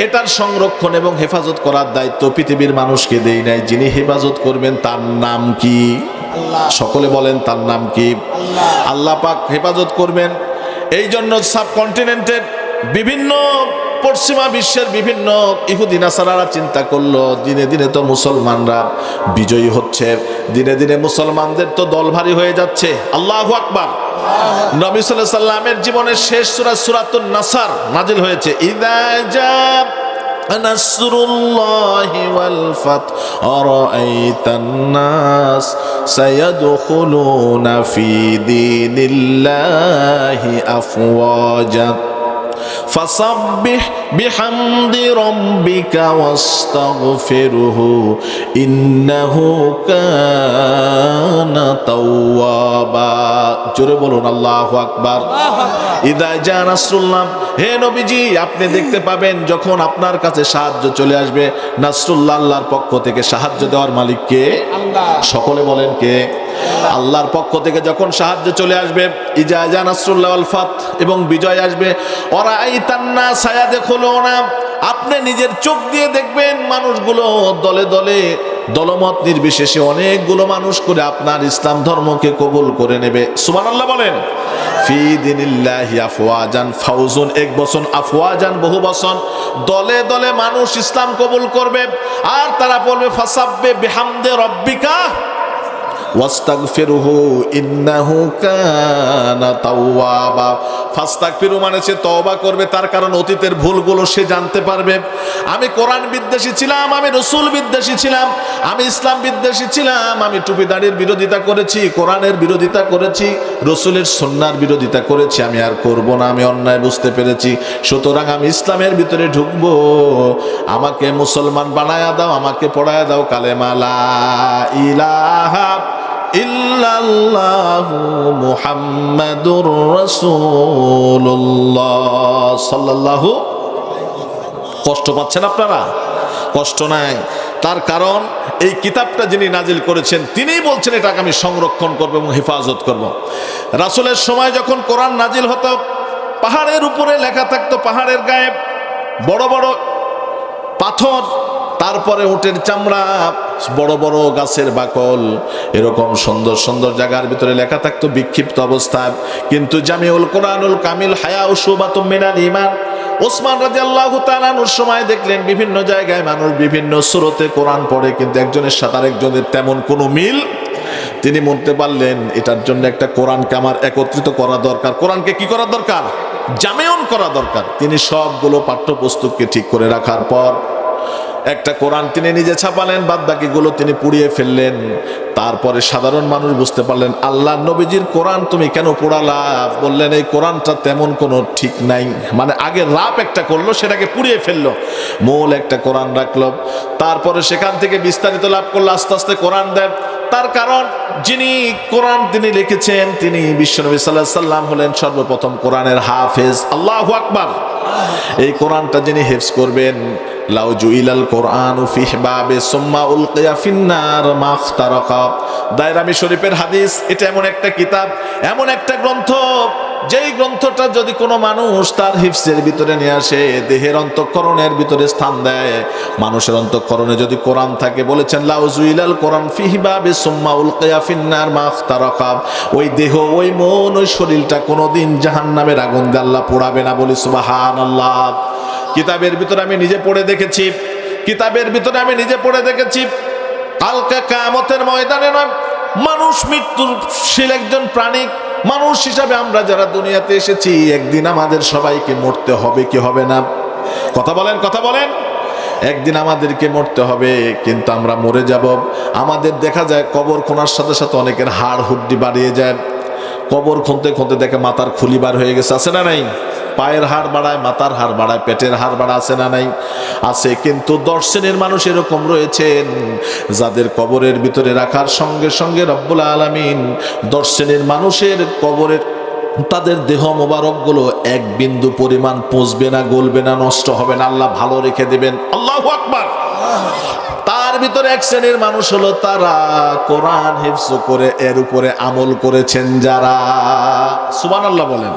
এটার সংরক্ষণ এবং হেফাজত করার দায়িত্ব পৃথিবীর মানুষকে দেই নাই। যিনি হেফাজত করবেন তার নাম কি? সকলে বলেন, তার নাম কি? আল্লাহ পাক হেফাজত করবেন। এই জন্য সাবকন্টিনেন্টের বিভিন্ন, পশ্চিমা বিশ্বের বিভিন্ন ইহুদি নাসারারা চিন্তা করলো, দিনে দিনে তো মুসলমানরা বিজয়ী হচ্ছে, দিনে দিনে মুসলমানদের তো দল ভারী হয়ে যাচ্ছে। আল্লাহু আকবার। নবী সাল্লাল্লাহু আলাইহি সাল্লামের জীবনের শেষ সূরা সূরাতুন নাসার নাজিল হয়েছে। ইযা জা নাসরুল্লাহি ওয়াল ফাত আরাআইতান নাস সায়াদখুলুনা ফি দীনিল্লাহি আফওয়াজা ফাসাব্বিহ বিহামদি রাব্বিকা ওয়াস্তাগফিরহু ইন্নাহু কানা তাওয়াবা। জোরে বলুন আল্লাহু আকবার। ইদা জা নাসরুল্লাহ, হে নবীজি আপনি দেখতে পাবেন যখন আপনার কাছে সাহায্য চলে আসবে। নাসরুল্লাহ, আল্লাহর পক্ষ থেকে সাহায্য দেওয়ার মালিক কে? আল্লাহ। সকলে বলেন কে? আল্লাহর পক্ষ থেকে যখন সাহায্য চলে আসবে, ইজা জা নাসরুল্লাহ ওয়াল ফাত, এবং বিজয় আসবে। ওয়ারাআইতান নাস ইয়াদখুলুনা, আপনি নিজের চোখ দিয়ে দেখবেন মানুষগুলো দলে দলে, দলমত নির্বিশেষে অনেকগুলো মানুষ করে আপনার ইসলাম ধর্মকে কবুল করে নেবে। সুবহানাল্লাহ বলেন। ফি দীনিল্লাহি আফওয়াজান, ফাউজুন এক বচন, আফওয়াজান বহু বচন। দলে দলে মানুষ ইসলাম কবুল করবে, আর তারা বলবে ফাসাব্বি বিহামদি রাব্বিকা ওয়াস্তাগফিরহু ইন্নাহু কানা তাওয়াবা। ফাস্তাগফিরু মানে সে তওবা করবে, তার কারণ অতীতের ভুলগুলো সে জানতে পারবে। আমি কোরআন বিদ্বেষী ছিলাম, আমি রাসূল বিদ্বেষী ছিলাম, আমি ইসলাম বিদ্বেষী ছিলাম, আমি টুপি দাড়ির বিরোধিতা করেছি, কোরআনের বিরোধিতা করেছি, রাসূলের সুন্নাহর বিরোধিতা করেছি, আমি আর করব না, আমি অন্যায় বুঝতে পেরেছি, সুতরাং আমি ইসলামের ভিতরে ঢুকবো। আমাকে মুসলমান বানায়া দাও, আমাকে পড়ায়া দাও কালেমা লা ইলাহা ইল্লাল্লাহু মুহাম্মাদুর রাসূলুল্লাহ সাল্লাল্লাহু। কষ্ট পাচ্ছেন আপনারা? কষ্ট নাই, তার কারণ এই কিতাবটা যিনি নাজিল করেছেন তিনিই বলছেন এটাকে আমি সংরক্ষণ করব এবং হেফাজত করব। রাসূলের সময় যখন কোরআন নাজিল হতো, পাহাড়ের উপরে লেখা থাকতো, পাহাড়ের গায়ে বড় বড় পাথর তারপরে উটের চামড়া, বড় বড় গাছের বাকল, এরকম সুন্দর সুন্দর জায়গার ভিতরে লেখা থাকতো বিক্ষিপ্ত অবস্থায়। কিন্তু জামিউল কোরআনুল কামিল হায়া ও শুবাতুম মিনাল ঈমান, ওসমান রাদিয়াল্লাহু তাআলা আনহুর সময় দেখলেন বিভিন্ন জায়গায় মানুষ বিভিন্ন সূরতে কোরআন পড়ে, কিন্তু একজনের সাথে আরেকজনের তেমন কোনো মিল। তিনি বলতে পারলেন এটার জন্য একটা কোরআনকে আমার একত্রিত করা দরকার। কোরআনকে কি করা দরকার? জামেউন করা দরকার। তিনি সবগুলো পাঠ্যপুস্তককে ঠিক করে রাখার পর একটা কোরআন তিনি নিজে ছাপালেন, বাদ বাকিগুলো তিনি পুড়িয়ে ফেললেন। তারপরে সাধারণ মানুষ বুঝতে পারলেন আল্লাহ নবীজির কোরআন তুমি কেন পোড়ালা? বললেন এই কোরআনটা তেমন কোনো ঠিক নাই, মানে আগে রাপ একটা করলো, সেটাকে পুড়িয়ে ফেললো, মূল একটা কোরআন রাখলো। তারপরে সেখান থেকে বিস্তারিত লাভ করলো, আস্তে আস্তে কোরআন দেন। তার কারণ যিনি কোরআন তিনি লিখেছেন তিনি বিশ্বনবী সাল্লাল্লাহু আলাইহি সাল্লাম হলেন সর্বপ্রথম কোরআনের হাফেজ। আল্লাহু আকবার। এই কোরআনটা যিনি হেফজ করবেন, লাউ জুইলাল কোরআনু ফি হিবাবে সুম্মা উলকিয়া ফিন্নার মাখতারাকা, দায়রামি শরীফের হাদিস। এটা এমন একটা কিতাব, এমন একটা গ্রন্থ, যেই গ্রন্থটা যদি কোনো মানুষ তার হিফজের ভিতরে নিয়ে আসে, দেহের অন্তঃকরণের ভিতরে স্থান দেয়, মানুষের অন্তঃকরণে যদি কোরআন থাকে, বলেছেন লাউ জুইলাল কোরআন ফি হিবাবে সুম্মা উলকিয়া ফিন্নার মাখতারাকা, ওই দেহ, ওই মন, ওই শরীরটা কোনোদিন জাহান্নামের আগুন দিয়ে আল্লাহ পোড়াবে না। বলি সুবহানাল্লাহ। কিতাবের ভিতরে আমি নিজে পড়ে দেখেছি, কিতাবের ভিতরে আমি নিজে পড়ে দেখেছি, কালকে কিয়ামতের ময়দানে নয়, মানুষ মৃত্যুশীল একজন প্রাণী, মানুষ হিসাবে আমরা যারা দুনিয়াতে এসেছি, একদিন আমাদের সবাইকে মরতে হবে কি হবে না? কথা বলেন, কথা বলেন। একদিন আমাদেরকে মরতে হবে, কিন্তু আমরা মরে যাব। আমাদের দেখা যায় কবর খোঁড়ার সাথে সাথে অনেকের হাড় হুড্ডি বাড়িয়ে যায়। কবর খুঁজতে খুঁজতে দেখে মাথার খুলি বার হয়ে গেছে, আছে না নাই? পায়ের হাড় বাড়ায়, মাথার হাড় বাড়ায়, পেটের হাড় বাড়া, আছে না নাই? আছে। কিন্তু 10 শ্রেণীর মানুষ এরকম রয়েছেন যাদের কবরের ভিতরে রাখার সঙ্গে সঙ্গে রব্বুল আলামিন 10 শ্রেণীর মানুষের কবরের তাদের দেহ মোবারক গুলো এক বিন্দু পরিমাণ পচবে না, গলবে না, নষ্ট হবে না, আল্লাহ ভালো রেখে দেবেন। আল্লাহু আকবার। তার ভিতরে এক শ্রেণীর মানুষ হলো তারা কোরআন হিফজ করে এর উপরে আমল করেছেন যারা। সুবহানাল্লাহ বলেন।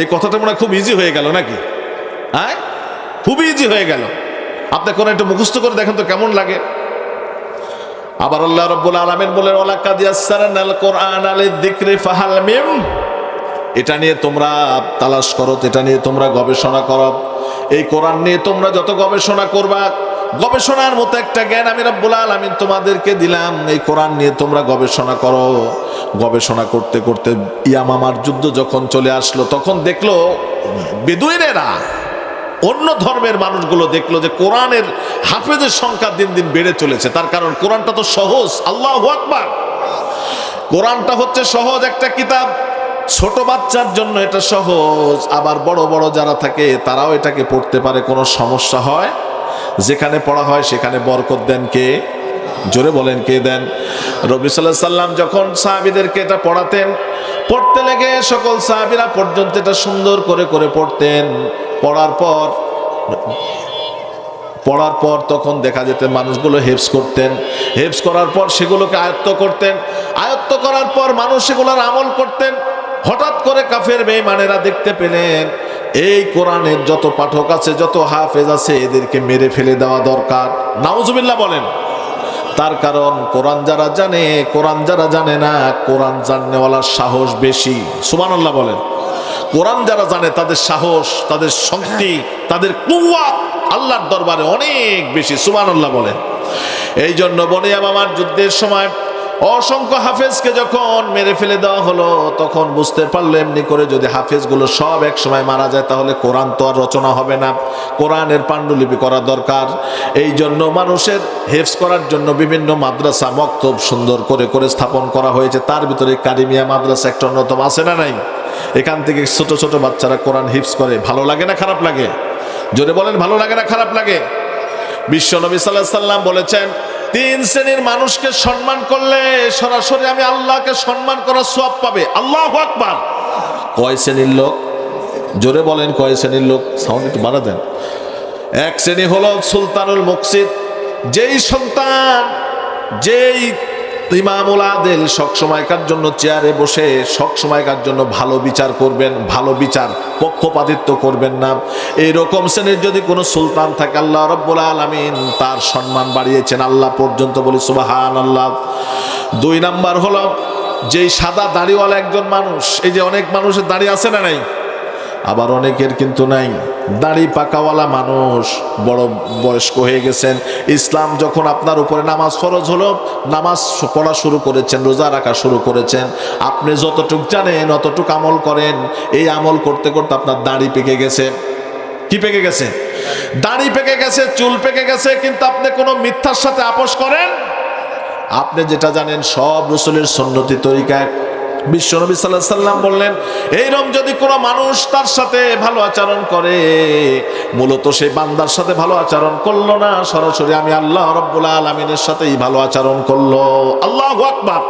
এই কথাটা মনে হয় খুব ইজি হয়ে গেল নাকি? হ্যাঁ, খুব ইজি হয়ে গেল। আপনি কোন একটু মুখস্থ করে দেখেন তো কেমন লাগে। আবার আল্লাহ রাব্বুল আলামিন বলেন ওয়ালাকাদ ইয়াসসারনাল কোরআনা লিযিকরি ফাহাল মিন, এটা নিয়ে তোমরা তালাশ করো, এটা নিয়ে তোমরা গবেষণা করো। এই কোরআন নিয়ে তোমরা যত গবেষণা করবা, গবেষণার মতো একটা জ্ঞান আমি রব্বুল আলামিন তোমাদেরকে দিলাম। এই কোরআন নিয়ে তোমরা গবেষণা করো। গবেষণা করতে করতে ইয়ামামার যুদ্ধ যখন চলে আসলো, তখন দেখলো বেদুইনেরা, অন্য ধর্মের মানুষগুলো দেখলো যে কোরআনের হাফেজের সংখ্যা দিন দিন বেড়ে চলেছে। তার কারণ কোরআনটা তো সহজ। আল্লাহু আকবার। কোরআনটা হচ্ছে সহজ একটা কিতাব। ছোট বাচ্চার জন্য এটা সহজ, আবার বড় বড় যারা থাকে তারাও এটাকে পড়তে পারে, কোনো সমস্যা হয়। যেখানে পড়া হয় সেখানে বরকত দেন কে? জোরে বলেন, কে দেন? নবী সাল্লাল্লাহু আলাইহি সাল্লাম যখন সাহাবীদেরকে এটা পড়াতেন, পড়তে লেগে সকল সাহাবীরা পর্যন্ত এটা সুন্দর করে করে পড়তেন। পড়ার পর তখন দেখা যেত মানুষগুলো হেফজ করতেন। হেফজ করার পর সেগুলোকে আয়ত্ত করতেন। আয়ত্ত করার পর মানুষ সেগুলোর আমল করতেন। হঠাৎ করে কাফের বেঈমানেরা দেখতে পেলেন এই কোরআনের যত পাঠক আছে, যত হাফেজ আছে, এদেরকে মেরে ফেলে দেওয়া দরকার। নাউজুবিল্লাহ বলেন। তার কারণ কোরআন যারা জানে, কোরআন যারা জানে না, কোরআন জাননেওয়ালার সাহস বেশি। সুবহানাল্লাহ বলেন। কোরআন যারা জানে তাদের সাহস, তাদের শক্তি, তাদের কুওয়াত আল্লাহর দরবারে অনেক বেশি। সুবহানাল্লাহ বলেন। এই জন্য বনে ইয়ামামার যুদ্ধের সময় অসংখ্য হাফেজকে যখন মেরে ফেলে দেওয়া হলো, তখন বুঝতে পারলো এমনি করে যদি হাফেজগুলো সব এক সময় মারা যায় তাহলে কোরআন তো আর রচনা হবে না। কোরআনের পাণ্ডুলিপি করা দরকার। এই জন্য মানুষের হেফজ করার জন্য বিভিন্ন মাদ্রাসা, মক্তব সুন্দর করে করে স্থাপন করা হয়েছে। তার ভিতরে কারিমিয়া মাদ্রাসা একটা অন্যতম, আছে না নাই? এখান থেকে ছোট ছোট বাচ্চারা কোরআন হিফজ করে। ভালো লাগে না খারাপ লাগে? জোরে বলেন, ভালো লাগে না খারাপ লাগে? বিশ্বনবী সাল্লাল্লাহু আলাইহি সাল্লাম বলেছেন 3 শ্রেণীর মানুষকে সম্মান করলে সরাসরি আমি আল্লাহকে সম্মান করার সওয়াব পাবে। আল্লাহু আকবার। কয় শ্রেণীর লোক? জোরে বলেন, কয় শ্রেণীর লোক? সাউন্ড একটু বাড়া দেন। এক শ্রেণী হলো সুলতানুল মুকসিদ, যেই সন্তান, যেই ইমামুল আদিল সব সময়কার জন্য চেয়ারে বসে সব সময়কার জন্য ভালো বিচার করবেন, ভালো বিচার, পক্ষপাতিত্ব করবেন না। এইরকম শ্রেণীর যদি কোনো সুলতান থাকে, আল্লাহ রাব্বুল আলামিন তার সম্মান বাড়িয়েছেন আল্লাহ পর্যন্ত, বলি সুবহানাল্লাহ। 2 নাম্বার হলো যেই সাদা দাড়িওয়ালা একজন মানুষ, এই যে অনেক মানুষের দাড়ি আছে না নাই, আবার অনেকের কিন্তু নাই, দাড়ি পাকাওয়ালা মানুষ, বড় বয়স্ক হয়ে গেছেন, ইসলাম যখন আপনার উপরে নামাজ ফরজ হলো, নামাজ পড়া শুরু করেছেন, রোজা রাখা শুরু করেছেন, আপনি যতটুক জানেন অতটুক আমল করেন। এই আমল করতে করতে আপনার দাড়ি পেকে গেছে। কি পেকে গেছে? দাড়ি পেকে গেছে, চুল পেকে গেছে, কিন্তু আপনি কোনো মিথ্যার সাথে আপোষ করেন। আপনি যেটা জানেন সব রাসূলের সুন্নতি তরিকায়। বিশ্বনবী সাল্লাল্লাহু আলাইহি সাল্লাম বললেন, এইরকম যদি কোনো মানুষ তার সাথে ভালো আচরণ করে, মূলত সেই বান্দার সাথে ভালো আচরণ করলো না, সরাসরি আমি আল্লাহ রাব্বুল আলামিনের সাথেই ভালো আচরণ করলো। আল্লাহু আকবার।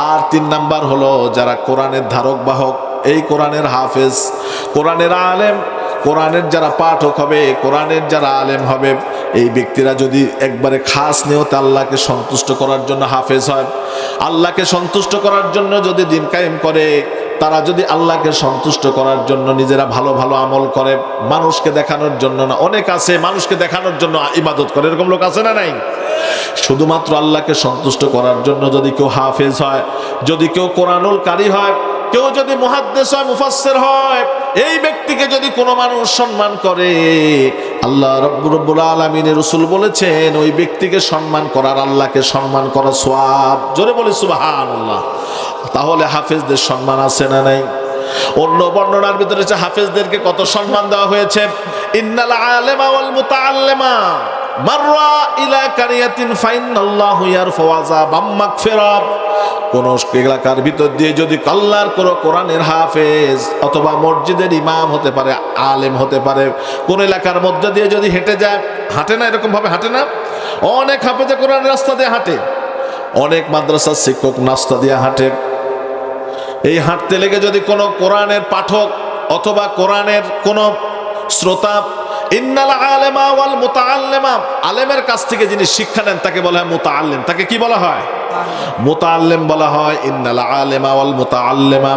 আর 3 নাম্বার হলো যারা কোরআনের ধারক বাহক, এই কোরআনের হাফেজ, কোরআনের আলেম, কোরআনের যারা পাঠক হবে, কোরআনের যারা আলেম হবে, এই ব্যক্তিরা যদি একবারে খাস নিয়তে আল্লাহকে সন্তুষ্ট করার জন্য হাফেজ হয়, আল্লাহকে সন্তুষ্ট করার জন্য যদি দিন কায়েম করে, তারা যদি আল্লাহকে সন্তুষ্ট করার জন্য নিজেরা ভালো ভালো আমল করে, মানুষকে দেখানোর জন্য না, অনেক আছে মানুষকে দেখানোর জন্য ইবাদত করে, এরকম লোক আছে না নাই? শুধুমাত্র আল্লাহকে সন্তুষ্ট করার জন্য যদি কেউ হাফেজ হয়, যদি কেউ কোরআনুল কারি হয়, কেউ যদি মুহাদ্দিস হয়, মুফাসসির হয়, এই ব্যক্তিকে যদি কোনো মানুষ সম্মান করে, আল্লাহ রাব্বুল আলামিনের রাসূল বলেছেন ওই ব্যক্তিকে সম্মান করার, আল্লাহকে সম্মান করা সওয়াব। জোরে বলি সুবহানাল্লাহ। তাহলে হাফেজদের সম্মান আছে না নাই? অন্য বর্ণনার ভিতরে হাফেজদেরকে কত সম্মান দেওয়া হয়েছে। ইন্নাল আলিমা ওয়াল মুতাআল্লিমা মাররা ইলা কারিয়াতিন ফাইনাল্লাহু ইয়ারফাউ আযাবাম মাগফিরা। কোন এলাকার ভিতর দিয়ে যদি আল্লাহর কোন কোরআনের হাফেজ অথবা মসজিদের ইমাম হতে পারে, আলেম হতে পারে, কোন এলাকার মধ্যে দিয়ে যদি হেঁটে যায়, হাঁটে না এরকম ভাবে, হাঁটে না, অনেক হাফেজে কোরআন রাস্তা দিয়ে হাঁটে, অনেক মাদ্রাসার শিক্ষক রাস্তা দিয়ে হাঁটে। এই হাঁটতে লেগে যদি কোনো কোরআনের পাঠক অথবা কোরআনের কোন শ্রোতা, ইন্নাল আলেমা ওয়াল মুতাআল্লিমা, আলেমের কাছ থেকে যিনি শিক্ষা নেন তাকে বলা হয় মুতাআল্লিম। তাকে কি বলা হয়? মুতাআল্লিম বলা হয়। ইন্নাল আলেমা ওয়াল মুতাআল্লিমা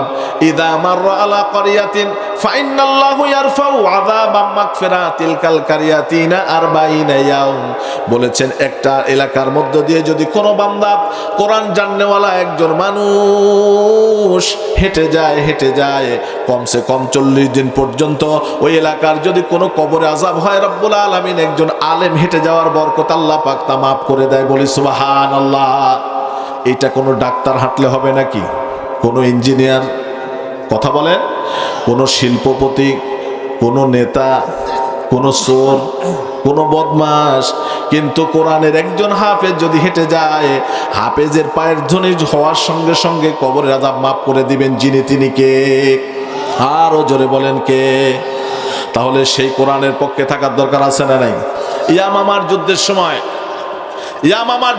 ইযা মাররা আলা ক্বরিয়াতিন ফাইনাল্লাহু ইয়ারফাউ আযাবাম মাগফিরা তিলকাল ক্বরিয়াতিনা 40 ইয়াউম। বলেছেন একটা এলাকার মধ্য দিয়ে যদি কোনো বান্দা, কোরআন জাননেওয়ালা একজন মানুষ হেঁটে যায় কমসে কম 40 দিন পর্যন্ত, ওই এলাকার যদি কোনো কবরে আযাব হয়, রব্বুল আলামিন একজন আলেম হেঁটে যাওয়ার বরকত আল্লাহ পাক তা মাফ করে দেয়। বলি সুবহানাল্লাহ। এটা কোনো ডাক্তার হাঁটলে হবে নাকি? কোনো ইঞ্জিনিয়ার, কথা বলেন, কোনো শিল্পপতি, কোনো নেতা, কোনো চোর, কোনো বদমাস, কিন্তু কোরআনের একজন হাফেজ যদি হেঁটে যায়, হাফেজের পায়ের ধ্বনি হওয়ার সঙ্গে সঙ্গে কবরের আযাব মাফ করে দিবেন যিনি, তিনি কে? আরো জোরে বলেন কে? তাহলে সেই কোরআনের পক্ষে থাকার দরকার আছে না নাই? ইয়ামামার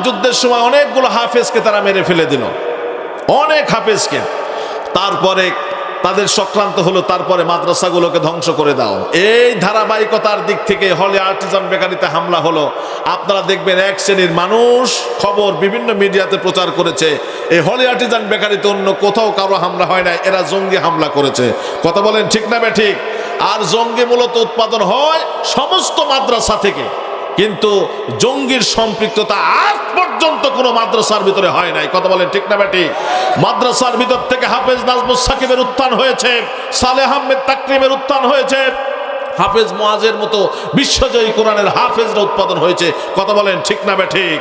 যুদ্ধের সময় অনেকগুলো হাফেজকে তারা মেরে ফেলে দিল, অনেক হাফেজকে। তারপরে তাদের চক্রান্ত হলো, তারপরে মাদ্রাসাগুলোকে ধ্বংস করে দাও। এই ধারাবাহিকতার দিক থেকে হলি আর্টিজান বেকারিতে হামলা হলো। আপনারা দেখবেন এক শ্রেণীর মানুষ খবর বিভিন্ন মিডিয়াতে প্রচার করেছে, এই হলি আর্টিজান বেকারিতে অন্য কোথাও কারো হামলা হয় না, এরা জঙ্গি হামলা করেছে। কথা বলেন ঠিক না ঠিক? আর জঙ্গি মূলত উৎপাদন হয় সমস্ত মাদ্রাসা থেকে, কিন্তু জঙ্গির সম্পৃক্ততা আজ পর্যন্ত কোনো মাদ্রাসার ভিতরে হয় নাই। কথা বলেন ঠিক না ঠিক? মাদ্রাসার ভিতর থেকে হাফেজ নাজমুস সাকিবের উত্থান হয়েছে, সালেহ আহমেদ তাকরিমের উত্থান হয়েছে, হাফেজ মুআজের মতো বিশ্বজয়ী কোরআনের হাফেজরা উৎপাদন হয়েছে। কথা বলেন ঠিক না ঠিক?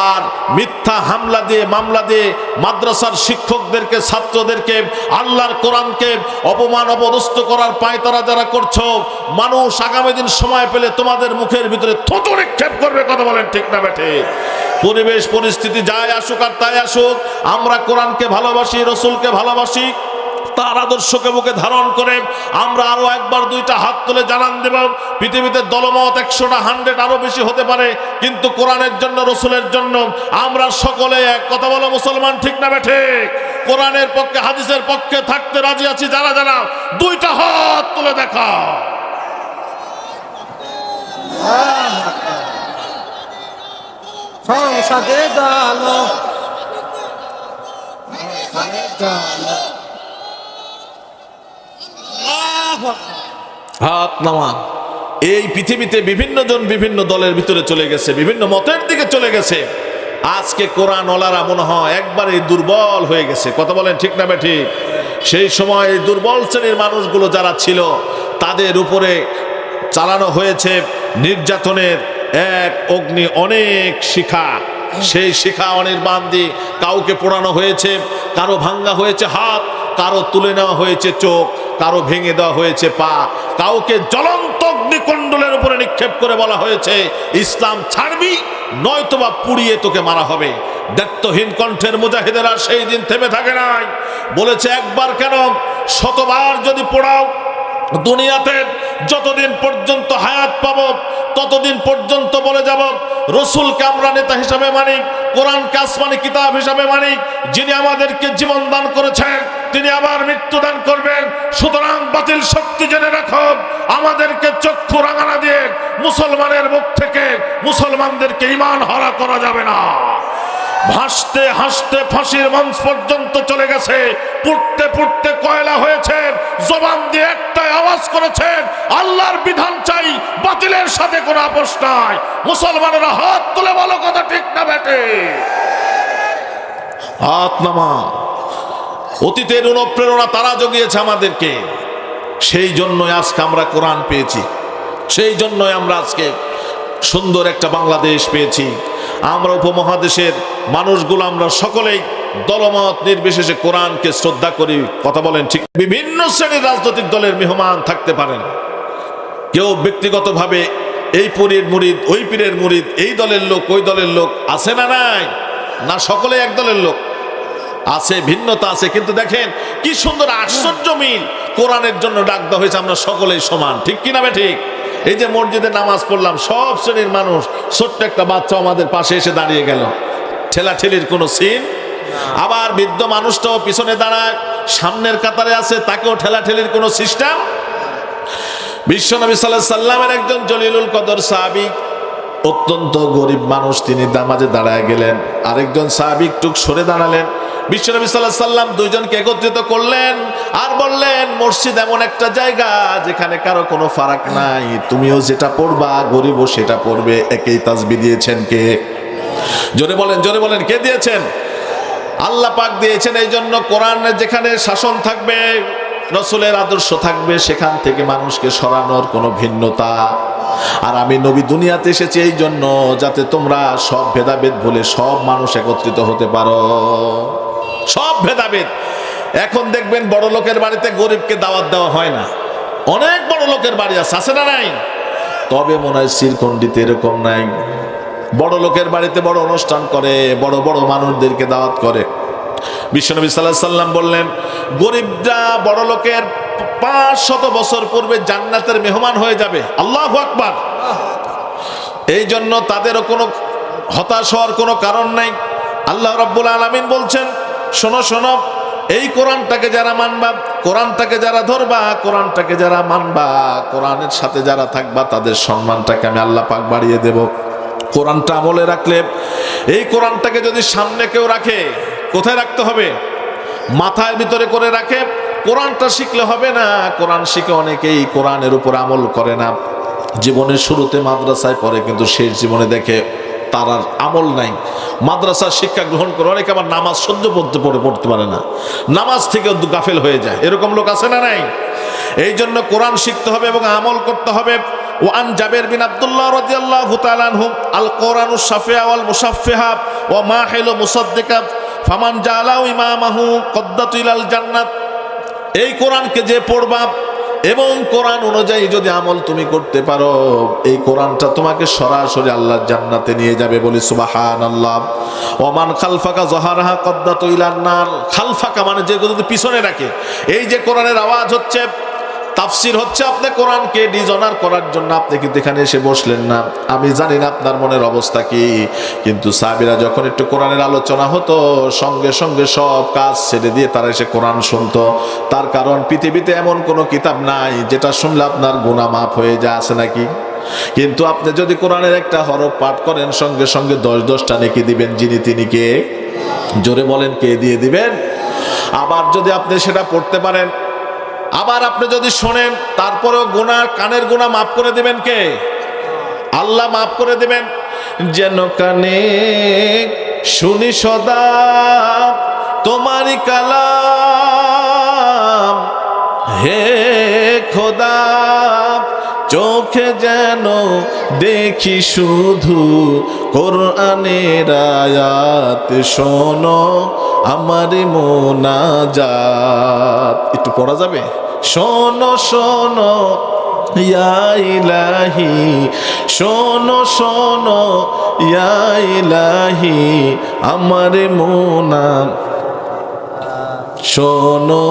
আর মিথ্যা হামলা দিয়ে, মামলা দিয়ে মাদ্রাসার শিক্ষকদেরকে, ছাত্রদেরকে, আল্লাহর কোরআনকে অপমান অপদস্থ করার পায়তারা যারা করছো, মানুষ আগামী দিন সময় পেলে তোমাদের মুখের ভিতরে থুতু নিক্ষেপ করবে। কথা বলেন ঠিক না ঠিক? পরিবেশ পরিস্থিতি যাই আসুক আর তাই আসুক, আমরা কোরআনকে ভালোবাসি, রসুলকে ভালোবাসি, তার আদর্শকে বুকে ধারণ করে আমরা আরো একবার দুইটা হাত তুলে জানান দেব, পৃথিবীতে দলমত 100টা 100 আরো বেশি হতে পারে, কিন্তু কোরআনের জন্য, রসুলের জন্য আমরা সকলে এক। কথা বলো মুসলমান ঠিক না ঠিক? কোরআনের পক্ষে, হাদিসের পক্ষে থাকতে রাজি আছি যারা যারা, দুইটা হাত তুলে দেখা। সংসদে জানো হাত নামা। এই পৃথিবীতে বিভিন্ন জন বিভিন্ন দলের ভিতরে চলে গেছে, বিভিন্ন মতের দিকে চলে গেছে। আজকে কোরআন ওলারা মনে হয় একবারে দুর্বল হয়ে গেছে। কথা বলেন ঠিক না ঠিক? সেই সময় এই দুর্বল শ্রেণীর মানুষগুলো যারা ছিল তাদের উপরে চালানো হয়েছে নির্যাতনের এক অগ্নি, অনেক শিখা। সেই শিখা অনির্বাণ দিয়ে কাউকে পোড়ানো হয়েছে, কারো ভাঙ্গা হয়েছে হাত, কারো তুলে নেওয়া হয়েছে চোখ, কারো ভেঙে দেওয়া হয়েছে পা, কাউকে জ্বলন্ত অগ্নিকুণ্ডলের উপরে নিক্ষেপ করে বলা হয়েছে ইসলাম ছাড়বি নয়তোবা পুড়িয়ে তোকে মারা হবে। দায়িত্বহীন কণ্ঠের মুজাহিদেরা সেই দিন থেমে থাকে নাই, বলেছে একবার কেন শতবার যদি পোড়াও, দুনিয়াতে যতদিন পর্যন্ত হায়াত পাবো ততদিন পর্যন্ত বলে যাব রসুলকে আমরা নেতা হিসাবে মানি, কোরআনকে আসমানি কিতাব হিসাবে মানি। যিনি আমাদেরকে জীবন দান করেছেন তিনি আবার মৃত্যু দান করবেন। সুতরাং বাতিল শক্তি জেনে রাখো, আমাদেরকে চক্ষু রাঙানা দিয়ে মুসলমানের মুখ থেকে মুসলমানদেরকে ঈমান হারা করা যাবে না। ভাসতে হাসতে ফাঁসির মঞ্চ পর্যন্ত চলে গেছে, পুড়তে পুড়তে কয়লা হয়েছে, জবান দিয়ে একটাই আওয়াজ করেছেন আল্লাহর বিধান চাই, বাতিলের সাথে কোনো আপোষ নাই। মুসলমানেরা হাত তুলে বলো কথা ঠিক না বেটে? হাত নামা। অতীতের অনুপ্রেরণা তারা জগিয়েছে আমাদেরকে, সেই জন্যই আজকে আমরা কোরআন পেয়েছি, সেই জন্যই আমরা আজকে সুন্দর একটা বাংলাদেশ পেয়েছি। আমরা উপমহাদেশের মানুষগুলো আমরা সকলেই দলমত নির্বিশেষে কোরআনকে শ্রদ্ধা করি। কথা বলেন ঠিক? বিভিন্ন শ্রেণীর রাজনৈতিক দলের মেহমান থাকতে পারেন, কেউ ব্যক্তিগতভাবে এই পীরের মুরিদ, ওই পীরের মুরিদ, এই দলের লোক, ওই দলের লোক আছে না নাই? না, সকলে এক দলের লোক আছে, ভিন্নতা আছে, কিন্তু দেখেন কি সুন্দর আশ্চর্য মিল। কোরআনের জন্য ডাক দেওয়া হয়েছে আমরা সকলেই সমান, ঠিক কিনা বে ঠিক? এই যে মসজিদে নামাজ পড়লাম, সব শ্রেণীর মানুষ, ছোট্ট একটা বাচ্চা আমাদের পাশে এসে দাঁড়িয়ে গেল, ঠেলাঠেলির কোনো সিন। আবার বৃদ্ধ মানুষটাও পিছনে দাঁড়ায়, সামনের কাতারে আছে, তাকেও ঠেলাঠেলির কোনো সিস্টেম। বিশ্বনবী সাল্লাল্লাহু আলাইহি সাল্লামের একজন জলিলুল কদর সাহাবী, অত্যন্ত গরিব মানুষ, তিনি নামাজে দাঁড়ায় গেলেন, আরেকজন সাহাবী একটু সরে দাঁড়ালেন। বিশ্বনবী সাল্লাল্লাহু আলাইহি সাল্লাম দুইজনকে একত্রিত করলেন আর বললেন, মসজিদ এমন একটা জায়গা যেখানে কারো কোনো ফারাক নাই, তুমিও যেটা পড়বা গরিবও সেটা পড়বে। একই তাসবিহ দিয়েছেন কে? জোরে বলেন, জোরে বলেন, কে দিয়েছেন? আল্লাহ পাক দিয়েছেন। এই জন্য কোরআনের যেখানে শাসন থাকবে, রাসূলের আদর্শ থাকবে, সেখান থেকে মানুষকে সরানোর কোনো ভিন্নতা। আর আমি নবী দুনিয়াতে এসেছি এই জন্য যাতে তোমরা সব ভেদাভেদ ভুলে সব মানুষ একত্রিত হতে পারো, সব ভেদাভেদ। এখন দেখবেন বড় লোকের বাড়িতে গরিবকে দাওয়াত দেওয়া হয় না, অনেক বড় লোকের বাড়ি আছে না নাই? তবে মনে হয় শিরকুন্ডিতে এরকম নাই। বড় লোকের বাড়িতে বড় অনুষ্ঠান করে, বড় বড় মানুষদেরকে দাওয়াত করে। বিশ্বনবী সাল্লাল্লাহু আলাইহি সাল্লাম বললেন, গরিবরা বড় লোকের 500 বছর পূর্বে জান্নাতের মেহমান হয়ে যাবে। আল্লাহু আকবার। এই জন্য তাদেরও কোনো হতাশ হওয়ার কোনো কারণ নাই। আল্লাহ রাব্বুল আলামিন বলছেন, শোনো শোনো, এই কোরআনটাকে যারা মানবা, কোরআনটাকে যারা ধরবা, কোরআনটাকে যারা মানবা, কোরআনের সাথে যারা থাকবা, তাদের সম্মানটাকে আমি আল্লাহ পাক বাড়িয়ে দেব। কোরআনটা আমলে রাখলে, এই কোরআনটাকে যদি সামনে কেউ রাখে, কোথায় রাখতে হবে? মাথার ভিতরে করে রাখে। কোরআনটা শিখলে হবে না, কোরআন শিখে অনেকেই কোরআনের উপর আমল করে না। জীবনের শুরুতে মাদ্রাসায় পড়ে, কিন্তু শেষ জীবনে দেখে তার আর আমল নাই। মাদ্রাসার শিক্ষা গ্রহণ করে অনেকে আবার নামাজ সহ্য পড়তে পারে না, নামাজ থেকে গাফেল হয়ে যায়, এরকম লোক আছে না নাই? এই জন্য কোরআন শিখতে হবে এবং আমল করতে হবে। ওয়ান জাবের বিন আব্দুল্লাহ রাদিয়াল্লাহু তাআলা আনহু, আল কোরআনু শাফিআ ওয়াল মুশাফফিহা ওয়া মাহিলু মুসাদ্দিকা ফামান জালাউ ইমামাহু কদ্দাতু ইলাল জান্নাত। এই কোরআনকে যে পড়বা এবং কোরআন অনুযায়ী যদি আমল তুমি করতে পারো, এই কোরআনটা তোমাকে সরাসরি আল্লাহর জান্নাতে নিয়ে যাবে। বলি সুবহানাল্লাহ। ওমান খালফাকা যাহারাহা কদ্দাতু ইলান নার। খালফাকা মানে যে যদি পিছনে রাখে। এই যে কোরআনের আওয়াজ হচ্ছে, তাফসির হচ্ছে, আপনি কোরআনকে ডিজনার করার জন্য আপনি কিন্তু এখানে এসে বসলেন না। আমি জানি না আপনার মনের অবস্থা কি, কিন্তু সাহাবীরা যখন একটু কোরআনের আলোচনা হতো, সঙ্গে সঙ্গে সব কাজ ছেড়ে দিয়ে তারা এসে কোরআন শুনতো। তার কারণ পৃথিবীতে এমন কোনো কিতাব নাই যেটা শুনলে আপনার গুনাহ মাফ হয়ে যায়, আছে নাকি? কিন্তু আপনি যদি কোরআনের একটা হরফ পাঠ করেন, সঙ্গে সঙ্গে 10-10টা নেকি দিবেন। যিনি তিনি কে? জোরে বলেন, কে দিয়ে দিবেন? আবার যদি আপনি সেটা পড়তে পারেন, আবার আপনি যদি শোনেন, তারপরেও গুনাহ, কানের গুনাহ মাফ করে দিবেন কে? আল্লাহ মাফ করে দিবেন। যেন কানে শুনি সদা তোমারই কালাম, হে খোদা চোখে যেন দেখি শুধু কোরআনের আয়াত, শোনো আমার মোনাজাত। একটু পড়া যাবে? শোনো শোনো ইয়া ইলাহি, শোনো শোনো ইয়া ইলাহি আমার শোনো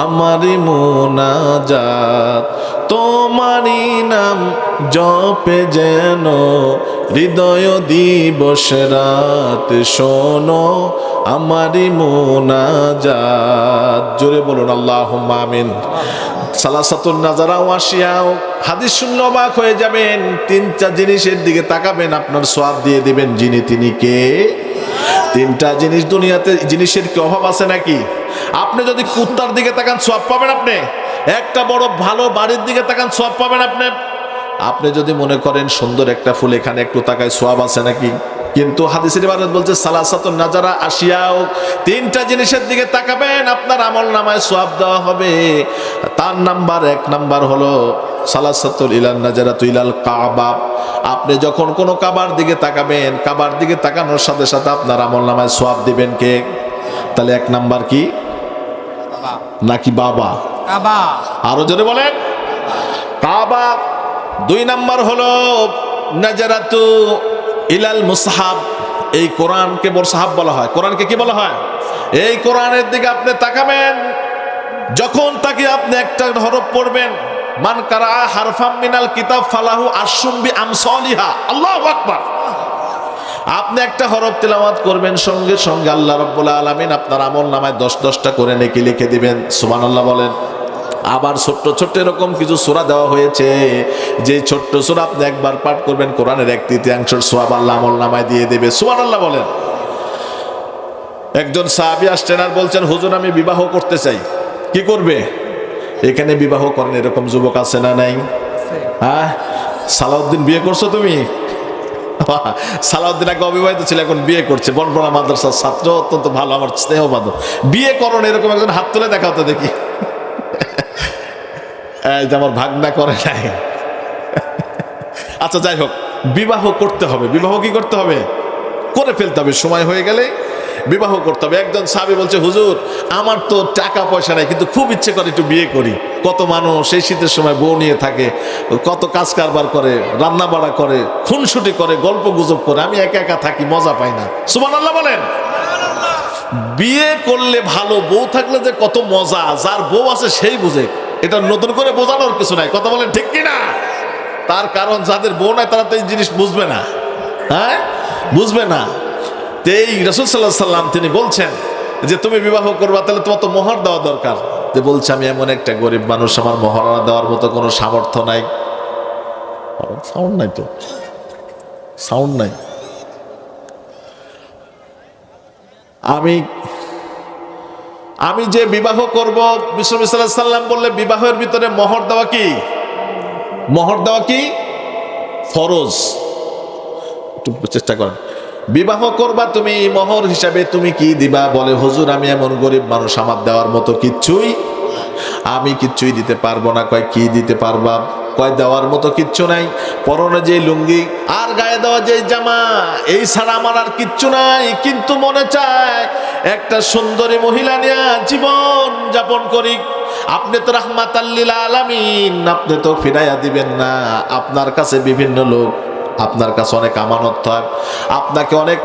আমার মোনাজাত, তোমারই নাম জপে যেন হৃদয় দিবস রাত, শোনো আমারই মোনাজাত। জোরে বলুন আল্লাহুম্মা আমিন। সালাসাতুন নাজারা ওয়াশিয়াও, হাদিস শুনলে অবাক হয়ে যাবেন। তিনটা জিনিসের দিকে তাকাবেন, আপনার সওয়াব দিয়ে দিবেন যিনি তিনি কে? তিনটা জিনিস, দুনিয়াতে জিনিসের কি অভাব আছে নাকি? আপনি যদি কুত্তার দিকে তাকান সওয়াব পাবেন আপনি, একটা বড় ভালো বাড়ির দিকে তাকান সওয়াব পাবেন আপনি। আপনি যদি মনে করেন সুন্দর একটা ফুল, এখানে একটু তাকায় সওয়াব আছে নাকি? কিন্তু হাদিসের ইবারত বলছে সালাসাতুন নাজারা আশিয়াও, তিনটা জিনিসের দিকে তাকাবেন, আপনার আমল নামায় সওয়াব দেওয়া হবে। তার এক নাম্বার হলো সালাসাতুল ইলান নাজারাতু ইলাল কাবা। আপনি যখন কোনো কাবার দিকে তাকাবেন, কাবার দিকে তাকানোর সাথে সাথে আপনার আমল নামায় সওয়াব দিবেন কে? তাহলে এক নাম্বার কি? নাকি বাবা? কাবা। আরো জোরে বলেন, কাবা। দুই নাম্বার হলো নাজারাতু ইলাল মুসহাব। এই কোরআনকে মুসহাব বলা হয়। কোরআনকে কি বলা হয়? এই কোরআনের দিকে আপনি তাকাবেন, যখন তাকে আপনি একটা হরফ পড়বেন, মান কারা হারফাম মিনাল কিতাব ফালাহু আশরুম বিআমসালিহা, আল্লাহু আকবার। আপনি একটা হরফ তেলাওয়াত করবেন, সঙ্গে সঙ্গে আল্লাহ রাব্বুল আলামিন আপনার আমল নামায় 10-10টা করে নেকি লিখে দিবেন। সুবহানাল্লাহ বলেন। আবার ছোট্ট ছোট্ট এরকম কিছু সূরা দেওয়া হয়েছে, যে ছোট্ট সূরা আপনি একবার পাঠ করবেন, কোরআনের 1/3 সওয়াব আল্লাহ আমল নামায় দিয়ে দেবে। সুবহানাল্লাহ বলেন। একজন সাহাবী আসছেন আর বলছেন, হুজুর আমি বিবাহ করতে চাই, কি করবে? এখানে বিবাহ করেন এরকম যুবক আছে না নাই? হ্যাঁ, সালাউদ্দিন বিয়ে করছো তুমি? সালাউদ্দিন আগে অবিবাহিত ছিল, এখন বিয়ে করছে। বনপড়া মাদ্রাসার ছাত্র, অত্যন্ত ভালো, আমার স্নেহ বান্ধব। বিয়ে করুন এরকম একজন হাত তুলে দেখাও তো দেখি। যে আমার ভাগনা করে নাই। আচ্ছা যাই হোক, বিবাহ করতে হবে। বিবাহ কি করতে হবে? করে ফেলতে হবে, সময় হয়ে গেলে বিবাহ করতে হবে। একজন সাহাবী বলছে, হুজুর আমার তো টাকা পয়সা নাই, কিন্তু খুব ইচ্ছে করে একটু বিয়ে করি। কত মানুষ এই শীতের সময় বউ নিয়ে থাকে, কত কাজ কারবার করে, রান্না বাড়া করে, খুনসুটি করে, গল্প গুজব করে, আমি একা একা থাকি, মজা পাই না। সুবহানাল্লাহ বলেন। বিয়ে করলে ভালো, বউ থাকলে যে কত মজা, যার বউ আছে সেই বুঝে। এটা নতুন করে বোঝানোর কিছু নাই, কথা বলেন ঠিক কিনা? তার কারণ যাদের বউ নাই তারা তো এই জিনিস বুঝবে না। হ্যাঁ, বুঝবে না। এই রাসূল সাল্লাল্লাহু আলাইহি সাল্লাম তিনি বলছেন যে তুমি বিবাহ করবা, তাহলে তোমার তো মোহর দেওয়া দরকার। যে বলছে আমি এমন একটা গরিব মানুষ, আমার মোহর দেওয়ার মতো কোনো সামর্থ্য নাই। সাউন্ড নাই তো, সাউন্ড নাই। আমি যে বিবাহ করব, বিশ্বনবী সাল্লাল্লাহু আলাইহি সাল্লাম বললে বিবাহের ভিতরে মোহর দেওয়া কি? মোহর দেওয়া কি ফরজ? একটু চেষ্টা করেন। বিবাহ করবা তুমি, মোহর হিসাবে তুমি কি দিবা? বলে হুজুর আমি এমন গরিব মানুষ, আমার দেওয়ার মতো আমি কিচ্ছুই দিতে পারবো না। কয় কি দিতে পারবা? কয় দেওয়ার মতো কিচ্ছু নাই, পরনে যে লুঙ্গি আর গায়ে দেওয়া যে জামা, এই ছাড়া আমার আর কিচ্ছু নাই। কিন্তু মনে চায় একটা সুন্দরী মহিলা নিয়ে জীবন যাপন করি। আপনি তো রাহমাতাল লিল আলামিন, আপনি তো ফিরাইয়া দিবেন না। আপনার কাছে বিভিন্ন লোক, আপনার কাছে অনেক আমানত থাক, আপনাকে অনেক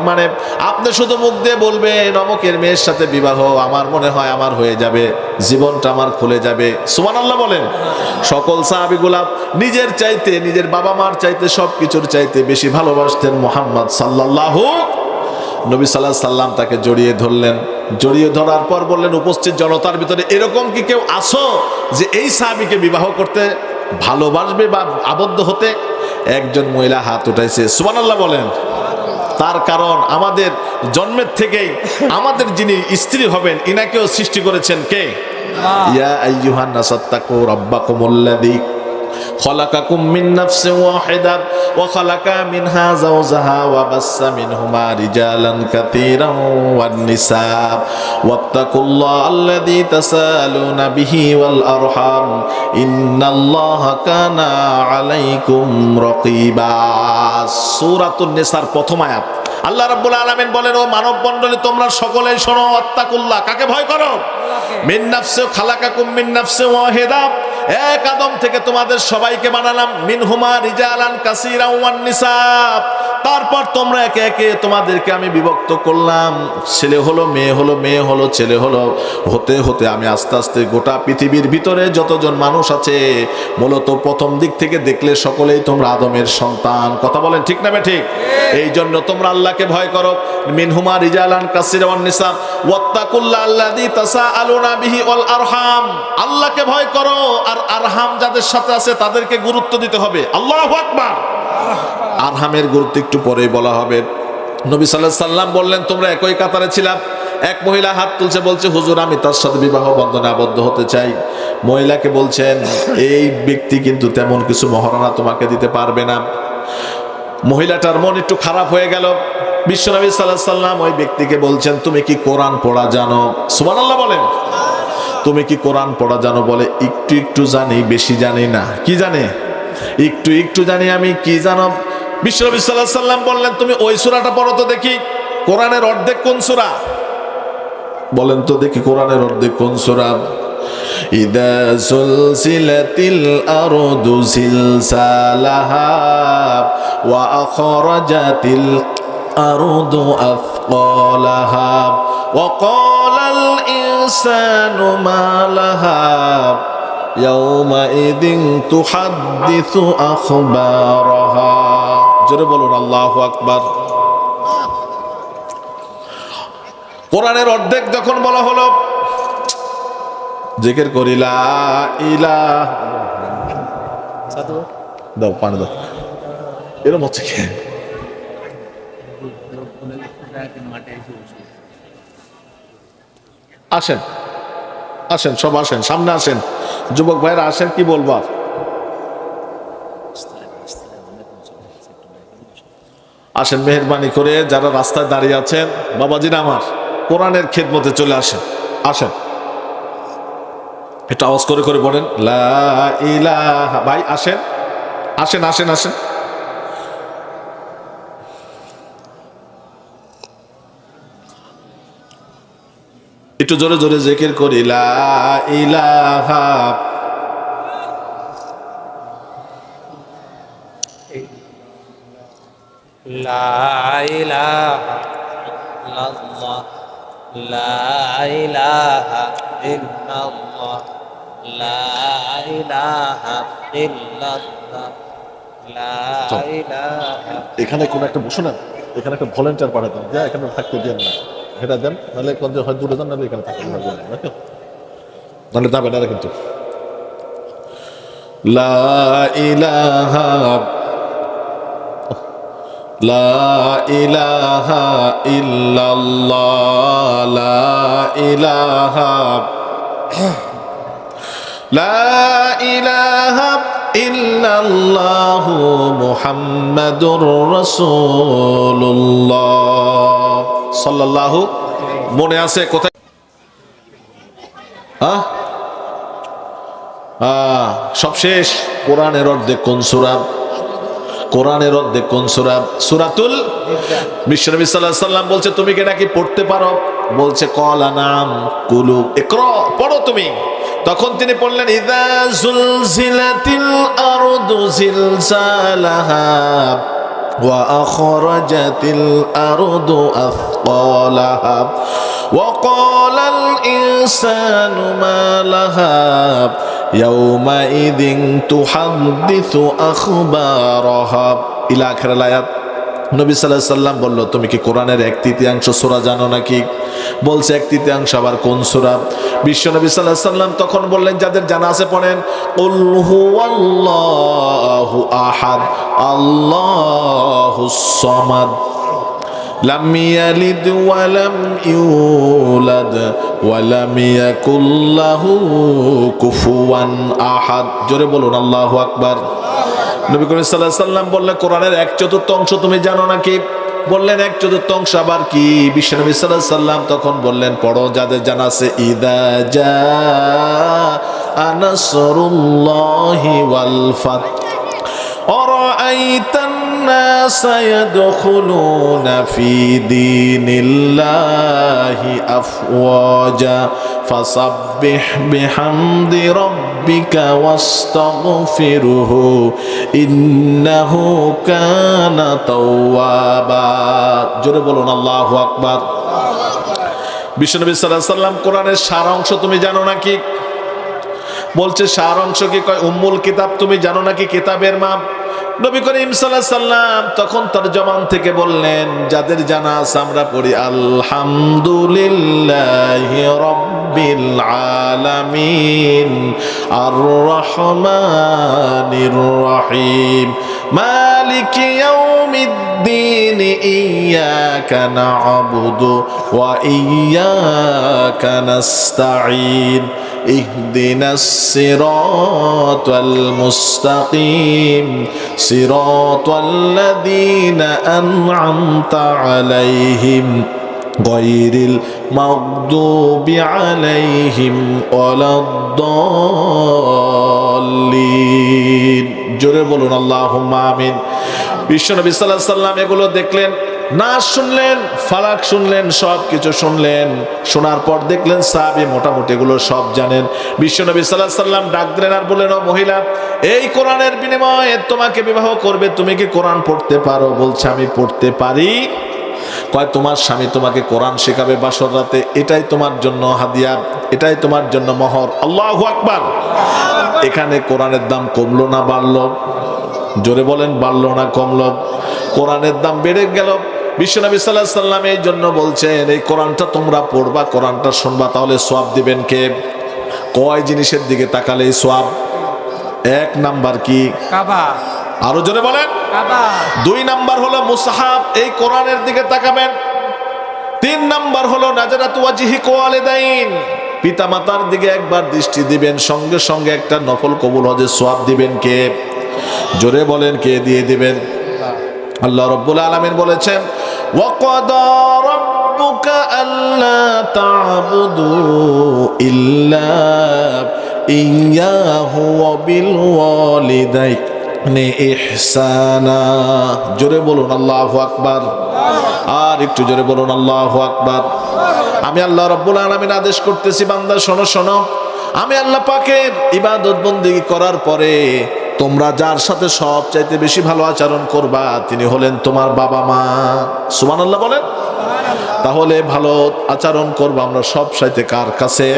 আপনি শুধু মুখ দিয়ে বলবেন অমুকের মেয়ের সাথে বিবাহ, আমার মনে হয় আমার হয়ে যাবে, জীবনটা আমার খুলে যাবে। সুবহানাল্লাহ বলেন। সকল সাহাবীগুলা নিজের চাইতে, নিজের বাবা মার চাইতে, সবকিছুর চাইতে বেশি ভালোবাসতেন মুহাম্মদ সাল্লাল্লাহু। নবী সাল্লাল্লাহু আলাইহি সাল্লাম তাকে জড়িয়ে ধরলেন। জড়িয়ে ধরার পর বললেন, উপস্থিত জনতার ভিতরে এরকম কি কেউ আছো যে এই সাহাবীকে বিবাহ করতে ভালোবাসবে বা আবদ্ধ হতে? একজন মহিলা হাত উঠাইছে। সুবহানাল্লাহ বলেন। তার কারণ আমাদের জন্মের থেকেই আমাদের যিনি স্ত্রী হবেন ইনাকেও সৃষ্টি করেছেন কে? ইয়া আইয়ুহান নাস তাকু রাব্বাকুমুল্লাযী খলাকাকুম মিন নাফসিন ওয়াহিদা ওয়া খালাকা মিনহা যাওজাহা ওয়া বাসসা মিনহুমা রিজালান কাতীরান ওয়ান নিসা ওয়াত্তাকুল্লাহ আল্লাযী তাসালুনা বিহি ওয়াল আরহাম ইন্নাল্লাহা কানা আলাইকুম রাকীবা। সূরাতুন নিসার প্রথম আয়াত। আল্লাহ রাব্বুল আলামিন বলেন, ও মানব মণ্ডলী তোমরা সকলেই শোনো, ওয়াত্তাকুল্লাহ কাকে ভয় করো? মিন নাফসি খালাকাকুম মিন নাফসিন ওয়াহিদা, এক আদম থেকে তোমাদের সবাইকে বানালাম, মিনহুমা রিজালান কাসীরান ওয়ান নিসা, তারপর তোমরা একে একে তোমাদেরকে আমি বিভক্ত করলাম, ছেলে হলো মেয়ে হলো, মেয়ে হলো ছেলে হলো, হতে হতে আমি আস্তে আস্তে গোটা পৃথিবীর ভিতরে যতজন মানুষ আছে মূলত প্রথম দিক থেকে দেখলে সকলেই তোমরা আদমের সন্তান। কথা বলেন ঠিক না ঠিক? এই জন্য তোমরা আল্লাহকে ভয় করো, মিনহুমা রিজালান কাসীরান ওয়ান নিসা ওয়াত্তাকুল্লাহ আল্লাযী তাসাআলুনা বিহি ওয়াল আরহাম, আল্লাহকে ভয় করো আর আরহাম যাদের সাথে আছে তাদেরকে গুরুত্ব দিতে হবে। আল্লাহু আকবার। আরহামের গুরুত্ব একটু পরেই বলা হবে। নবী সাল্লাল্লাহু আলাইহি সাল্লাম বললেন, তোমরা একই কাতারে ছিলা। এক মহিলা হাত তুলছে, বলছে হুজুর আমি তার সাথে বিবাহ বন্ধনে আবদ্ধ হতে চাই। মহিলাকে বলছেন, এই ব্যক্তি কিন্তু তেমন কিছু মহারণা তোমাকে দিতে পারবে না। মহিলাটার মন একটু খারাপ হয়ে গেল। বিশ্বনবী সাল্লাল্লাহু আলাইহি সাল্লাম ওই ব্যক্তিকে বলছেন, তুমি কি কোরআন পড়া জানো? সুবহানাল্লাহ বলেন। তুমি কি কোরআন পড়া জানো? বলে, একটু একটু জানি, বেশি জানি না। কি জানে? একটু একটু জানি আমি। কি জানো? বিশ্বনবী সাল্লাল্লাহু আলাইহি সাল্লাম বললেন, তুমি ওই সূরাটা পড়ো তো দেখি। কোরআনের অর্ধেক কোন সূরা? বলেন তো দেখি কোরআনের অর্ধেক কোন সূরা? ইদা সুলসিলাতিল আরদু জিলসালাহা ওয়া আখরাজাতিল আরদু আথকালাহা ওয়া ক্বালাল ইনসানু মা লাহা ইয়াউমাইযিন তুহাদ্দিসু আখবারাহা। জোরে বলুন আল্লাহু আকবার। কোরআনের অর্ধেক যখন বলা হলো, জিকির করি লা ইলাহা, দাও পানি দাও। এরকম হচ্ছে কি? আসেন আসেন, সব আসেন, সামনে আসেন, যুবক ভাইরা আসেন। কি বলবো আর? আসেন মেহেরবানি করে, যারা রাস্তায় দাঁড়িয়ে আছেন বাবাজিরা আমার, কোরআনের খেদমতে চলে আসেন। আসেন, একটু আওয়াজ করে করে বলেন লা ইলাহা। ভাই আসেন আসেন আসেন আসেন। একটু জোরে জোরে জিকির করি লা ইলাহা। লা ইলাহা ইল্লাল্লাহ, লা ইলাহা ইল্লাল্লাহ, লা ইলাহা ইল্লাল্লাহ, লা ইলাহা। এখানে কোন একটা বসে না, এখানে একটা ভলেন্টিয়ার পাঠাতেন, যা এখানে থাকতে দেন না, এটা দেন, নাহলে হয় দূরে যান, নাহলে এখানে থাকতে নাহলে যাবে না কিন্তু। লা ইলাহা লা ইলাহা ইল্লাল্লাহ, লা ইলাহা লা ইলাহা ইল্লাল্লাহু মুহাম্মাদুর রাসূলুল্লাহ সাল্লাল্লাহু। মনে আছে কোথায়? সব শেষ। কোরআনের অর্ধেক কোন সূরা? কোরআনের অর্ধেক কোন সূরা? সূরাতুল। বিশ্বনবী সাল্লাল্লাহু আলাইহি সাল্লাম বলছে, তুমি কি নাকি পড়তে পারো? বলছে ক্বালা নাম, কুলু ইকরা, পড়ো তুমি। তখন তিনি পড়লেন ইযা যুলজিলাতিল আরদু জিলজালাহা ওয়া আখরাজাতিল আরদু আথকালাহা ওয়া ক্বালাল ইনসানু মা লাহা ইয়াউমাইযিন তুহাদ্দিসু আখবারাহা ইলা আখিরিল আয়াত। নবী সাল্লাল্লাহু আলাইহি সাল্লাম বলল, তুমি কি কোরআনের 1/3 সূরা জানো নাকি? বলছে 1/3 আবার কোন সূরা? বিশ্বনবী সাল্লাল্লাহু আলাইহি সাল্লাম তখন বললেন, যাদের জানা আছে পড়েন, কুল হুয়াল্লাহু আহাদ আল্লাহুস সামাদ লাম ইয়ালিদ ওয়া লাম ইউলাদ ওয়া লাম ইয়াকুল লাহু কুফুয়ান আহাদ। জোরে বলুন আল্লাহু আকবার। নবী করিম সাল্লাল্লাহু আলাইহি ওয়াসাল্লাম বললেন কোরআনের 1/4 অংশ তুমি জানো নাকি? বললেন 1/4 অংশ আবার কি? বিশ্বনবী সাল্লাল্লাহু আলাইহি ওয়াসাল্লাম তখন বললেন পড়ো যাদের জানা আছে, ইদা জাআ নাসরুল্লাহি ওয়াল ফাত أرأيت الناس يدخلون في دين الله أفواجا فسبح بحمد ربك واستغفره إنه كان توابا। জোরে বলুন আল্লাহু আকবার। বিশ্বনবী সাল্লাল্লাহু আলাইহি ওয়াসাল্লাম কোরআনের সার অংশ তুমি জানো নাকি? বলছে সার অংশ কি? কয় উম্মুল কিতাব তুমি জানো নাকি? কিতাবের মা। নবী করিম সাল্লাল্লাহু আলাইহি ওয়াসাল্লাম তখন তার জবান থেকে বললেন যাদের জানা আছে আমরা পড়ি আলহামদুলিল্লাহি রাব্বিল আলামিন আর রহমানির রহিম মালিকি ইয়াউমিদ্দিন ইয়্যাকা না'বুদু ওয়া ইয়্যাকা নাস্তাঈন ইহদিনাস সিরাতাল মুস্তাকিম সিরাতাল্লাযীনা আন'আমতা আলাইহিম গায়রিল মাগদুবি আলাইহিম ওয়ালাদ-দাল্লিন। জোরে বলুন আল্লাহুম্মা আমিন। বিশ্বনবী সাল্লাল্লাহু আলাইহি ওয়াসাল্লাম এগুলো দেখলেন, নাচ শুনলেন, ফালাক শুনলেন, সব কিছু শুনলেন। শোনার পর দেখলেন সাহাবী মোটামুটি এগুলো সব জানেন। বিশ্বনবী সাল্লাল্লাহু আলাইহি ওয়াসাল্লাম ডাক দিলেন আর বললেন, ও মহিলা, এই কোরআনের বিনিময়ে তোমাকে বিবাহ করবে, তুমি কি কোরআন পড়তে পারো? বলছে আমি পড়তে পারি। কয় তোমার স্বামী তোমাকে কোরআন শেখাবে বাসর রাতে, এটাই তোমার জন্য হাদিয়া, এটাই তোমার জন্য মোহর। আল্লাহু আকবার। এখানে কোরআনের দাম কমলো না বাড়লো? জোরে বলেন, বাড়লো না কমলো? কোরআনের দাম বেড়ে গেল। বিশ্বনবী সাল্লাল্লাহু আলাইহি ওয়াসাল্লাম এই জন্য বলছেন এই কোরআনটা তোমরা পড়বা, কোরআনটা শুনবা, তাহলে সওয়াব দিবেন কে? কয় জিনিসের দিকে তাকালে সওয়াব? 1 নাম্বার কি? কাবা। আরো জোরে বলেন। কাবা। 2 নাম্বার হলো মুসহাব, এই কোরআনের দিকে তাকাবেন। 3 নাম্বার হলো নাজারাতু ওয়াজহি ওয়ালিদাইন, পিতা মাতার দিকে একবার দৃষ্টি দিবেন, সঙ্গে সঙ্গে একটা নফল কবুল হজের সওয়াব দিবেন কে? জোরে বলেন, কে দিয়ে দিবেন? আল্লাহ রাব্বুল আলামিন বলেছেন ওয়াকাদা রাব্বুকা আল্লা তা'বুদু ইল্লা ইয়্যাহু ওয়া বিল ওয়ালিদাইনি ইহসানা। জোরে বলুন আল্লাহু আকবার। আর একটু জোরে বলুন আল্লাহু আকবার। আমি আল্লাহ রাব্বুল আলামিন আদেশ করতেছি, বান্দা শোনো শোনো, আমি আল্লাহ পাকের ইবাদত বন্দেগী করার পরে তোমরা যার সাথে সবচাইতে বেশি ভালো আচরণ করবা তিনি হলেন তোমার বাবা মা। সুবহানাল্লাহ বলেন। তাহলে ভালো আচরণ করবো আমরা সব চাইতে কার কাছে?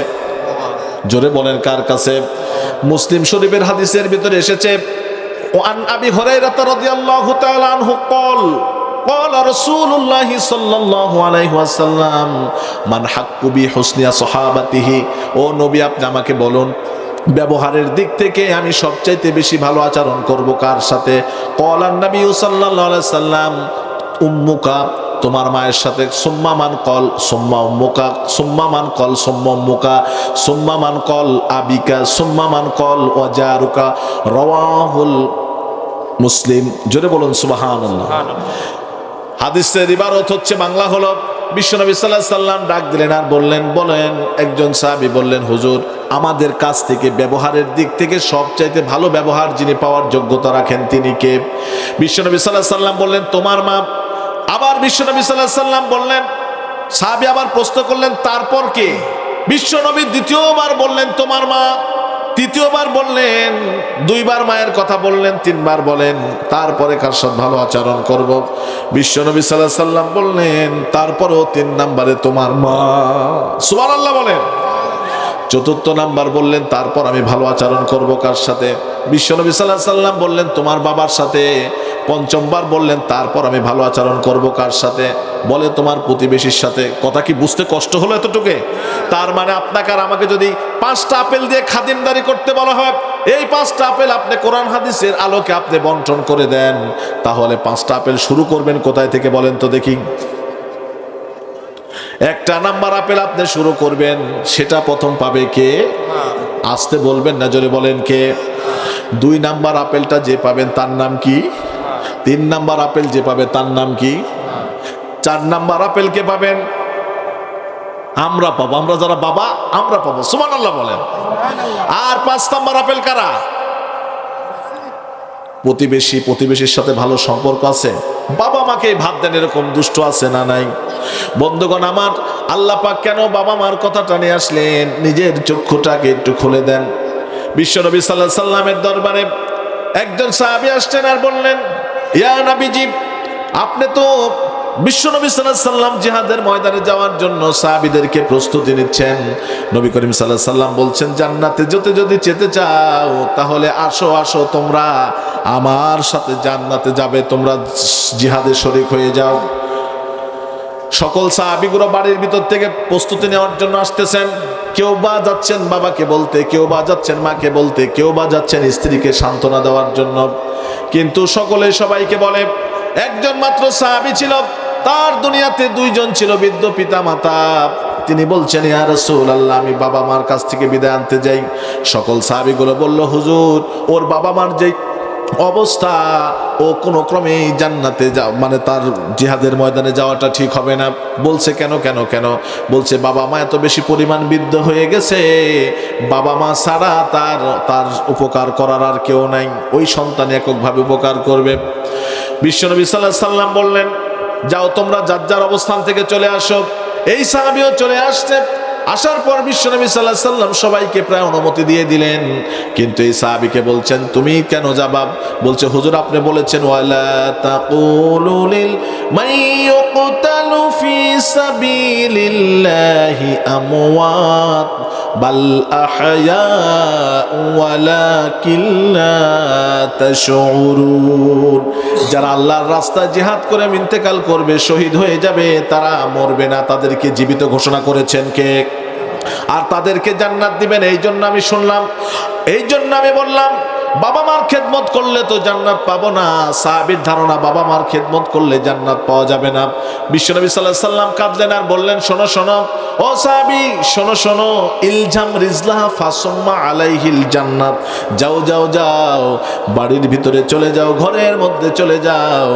জোরে বলেন, কার কাছে? মুসলিম শরীফের হাদিসের ভিতরে এসেছে ওয়ান আবি হুরায়রা রাদিয়াল্লাহু তাআলা আনহু قال قال رسول الله صلى الله عليه وسلم من حق بحسن صحابته। ও নবী আপনি আমাকে বলুন ব্যবহারের দিক থেকে আমি সবচাইতে বেশি ভালো আচরণ করব কার সাথে? ক্বালান নবী সাল্লাল্লাহু আলাইহি সাল্লাম উম্মুকা, তোমার মায়ের সাথে। সুম্মা মান কল, সুম্মা উম্মুকা, সুম্মা মান কল, সুম্মা উম্মুকা, সুম্মা মান কল আবিকা, সুম্মা মান কল ওয়াজারুকা। রাওয়াহুল মুসলিম। জোরে বলুন সুবহানাল্লাহ। হাদিসের ইবারত হচ্ছে, বাংলা হলো বিশ্বনবী সাল্লাল্লাহু আলাইহি সাল্লাম ডাক দিলেন আর বললেন, বলেন একজন সাহাবী বললেন, হুজুর আমাদের কাছ থেকে ব্যবহারের দিক থেকে সবচাইতে ভালো ব্যবহার যিনি পাওয়ার যোগ্যতা রাখেন তিনি কে? বিশ্বনবী সাল্লাল্লাহু আলাইহি সাল্লাম বললেন তোমার মা। আবার বিশ্বনবী সাল্লাল্লাহু আলাইহি সাল্লাম বললেন, সাহাবী আবার প্রশ্ন করলেন তারপর কে? বিশ্বনবী দ্বিতীয়বার বললেন তোমার মা, তৃতীয়বার বললেন, 2বার মায়ের কথা বললেন, 3বার বলেন তারপরে কার সাথে ভালো আচরণ করব? বিশ্বনবী সাল্লাল্লাহু আলাইহি সাল্লাম বললেন তারপরেও 3 নম্বরে তোমার মা। সুবহানাল্লাহ বলেন। 4র্থ নাম্বার বললেন তারপর আমি ভালো আচরণ করব কার সাথে? বিশ্বনবী সাল্লাল্লাহু আলাইহি সাল্লাম বললেন তোমার বাবার সাথে। 5মবার বললেন তারপর আমি ভালো আচরণ করব কার সাথে? বলে তোমার প্রতিবেশীর সাথে। কথা কি বুঝতে কষ্ট হলো এতটুকু? তার মানে আপনাকে আর আমাকে যদি 5টা আপেল দিয়ে খাদিমদারি করতে বলা হয়, এই 5টা আপেল আপনি কোরআন হাদিসের আলোকে আপনি বন্টন করে দেন, তাহলে 5টা আপেল শুরু করবেন কোথায় থেকে বলেন তো দেখি? একটা নাম্বার আপেল আপনি শুরু করবেন, সেটা প্রথম পাবে কে? আসতে বলবেন না, জোরে বলেন কে? 2 নাম্বার আপেলটা যে পাবেন তার নাম কি? 3 নাম্বার আপেল যে পাবে তার নাম কি? 4 নাম্বার আপেল কে পাবেন? আমরা পাবো, আমরা যারা বাবা আমরা পাবো, সুবহানাল্লাহ বলেন। আর 5 নাম্বার আপেল কারা? প্রতিবেশীর সাথে ভালো সম্পর্ক আছে, বাবা মাকে ভাত দেন, এরকম দুষ্ট আছে না নাই? বন্ধুগণ আমার, আল্লাহ পাক কেন বাবা মার কথাটা নিয়ে আসলেন? নিজের চক্ষুটাকে একটু খুলে দেন। বিশ্বনবী সাল্লাল্লাহু আলাইহি সাল্লামের দরবারে একজন সাহাবী আসছেন আর বললেন, ইয়া নবীজি, আপনি তো বিশ্বনবী সাল্লাল্লাহু আলাইহি সাল্লাম জিহাদের ময়দানে যাওয়ার জন্য সাহাবীদেরকে প্রস্তুতি নিচ্ছেন। নবী করিম সাল্লাল্লাহু আলাইহি সাল্লাম বলছেন, জান্নাতে যদি যেতে চাও তাহলে আসো তোমরা আমার সাথে জান্নাতে যাবে, তোমরা জিহাদে শরীক হয়ে যাও। সকল সাহাবীগুলো বাড়ির ভিতর থেকে প্রস্তুতি নেওয়ার জন্য আসতেছেন। কেউ বা যাচ্ছেন বাবাকে বলতে, কেউ বা যাচ্ছেন মাকে বলতে, কেউ বা যাচ্ছেন স্ত্রীকে সান্ত্বনা দেওয়ার জন্য। কিন্তু সকলে সবাইকে বলে, একজন মাত্র সাহাবী ছিল, তার দুনিয়াতে 2 জন ছিল বৃদ্ধ পিতা মাতা। তিনি বলছেন, ইয়া রাসূলুল্লাহ, আমি বাবা মার কাছ থেকে বিদায় আনতে যাই। সকল সাহাবীগুলো বলল, হুজুর, ওর বাবা মার যে অবস্থা, ও কোনো ক্রমেই জান্নাতে মানে তার জিহাদের ময়দানে যাওয়াটা ঠিক হবে না। বলছে কেন? বলছে বাবা মা এত বেশি পরিমাণ বৃদ্ধ হয়ে গেছে, বাবা মা ছাড়া তার উপকার করার আর কেউ নাই, ওই সন্তান এককভাবে উপকার করবে। বিশ্বনবী সাল্লাল্লাহু আলাইহি সাল্লাম বললেন, যাও তোমরা যার অবস্থান থেকে চলে আসো। এই সাহাবীও চলে আসছে। আসার পর বিশ্বনবী সাল্লাল্লাহু আলাইহি সাল্লাম সবাইকে প্রায় অনুমতি দিয়ে দিলেন, কিন্তু এই সাহাবীকে বলছেন, তুমি কেন যাবা? বলছে, হুজুর আপনি বলেছেন, ওয়ালা তাকুলু লিল মাইয়ুকতালু ফি সাবিলিল্লাহি আমওয়াত বাল আহয়া ওয়ালাকিন লা তাশউরুন। যারা আল্লাহর রাস্তায় জিহাদ করে ইন্তেকাল করবে, শহীদ হয়ে যাবে, তারা মরবে না, তাদেরকে জীবিত ঘোষণা করেছেন কে? আর তাদেরকে জান্নাত দিবেন। এই জন্য আমি শুনলাম, এই জন্য আমি বললাম, বাবা মার খেদমত করলে তো জান্নাত পাবো না। সাহাবীর ধারণা বাবা মার খেদমত করলে জান্নাত পাওয়া যাবে না। বিশ্বনবী সাল্লাল্লাহু আলাইহি সাল্লাম কাঁদলেন আর বললেন, শোনো ও সাহাবী, শোনো, ইলজাম রিজলাহা ফাসুম্মা আলাইহিল জান্নাত। যাও বাড়ির ভিতরে চলে যাও, ঘরের মধ্যে চলে যাও,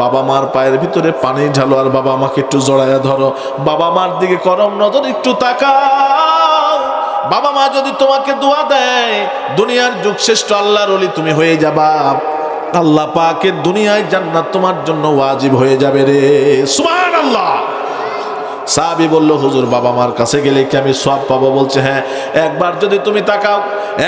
বাবা মার পায়ের ভিতরে পানি ঢালো আর বাবা মাকে একটু জড়ায়া ধরো, বাবা মার দিকে করম নজর একটু তাকাও। বাবা মা যদি তোমাকে দোয়া দেয়, দুনিয়ার যুগশ্রেষ্ঠ আল্লাহর ওলি তুমি হয়ে যাবা। আল্লাহ পাকের দুনিয়ায় জান্নাত তোমার জন্য ওয়াজিব হয়ে যাবে রে, সুবহানাল্লাহ। সাহাবী বলল, হুজুর বাবা মার কাছে গেলে কি আমি সওয়াব পাবো? বলছে, হ্যাঁ, একবার যদি তুমি তাকাও,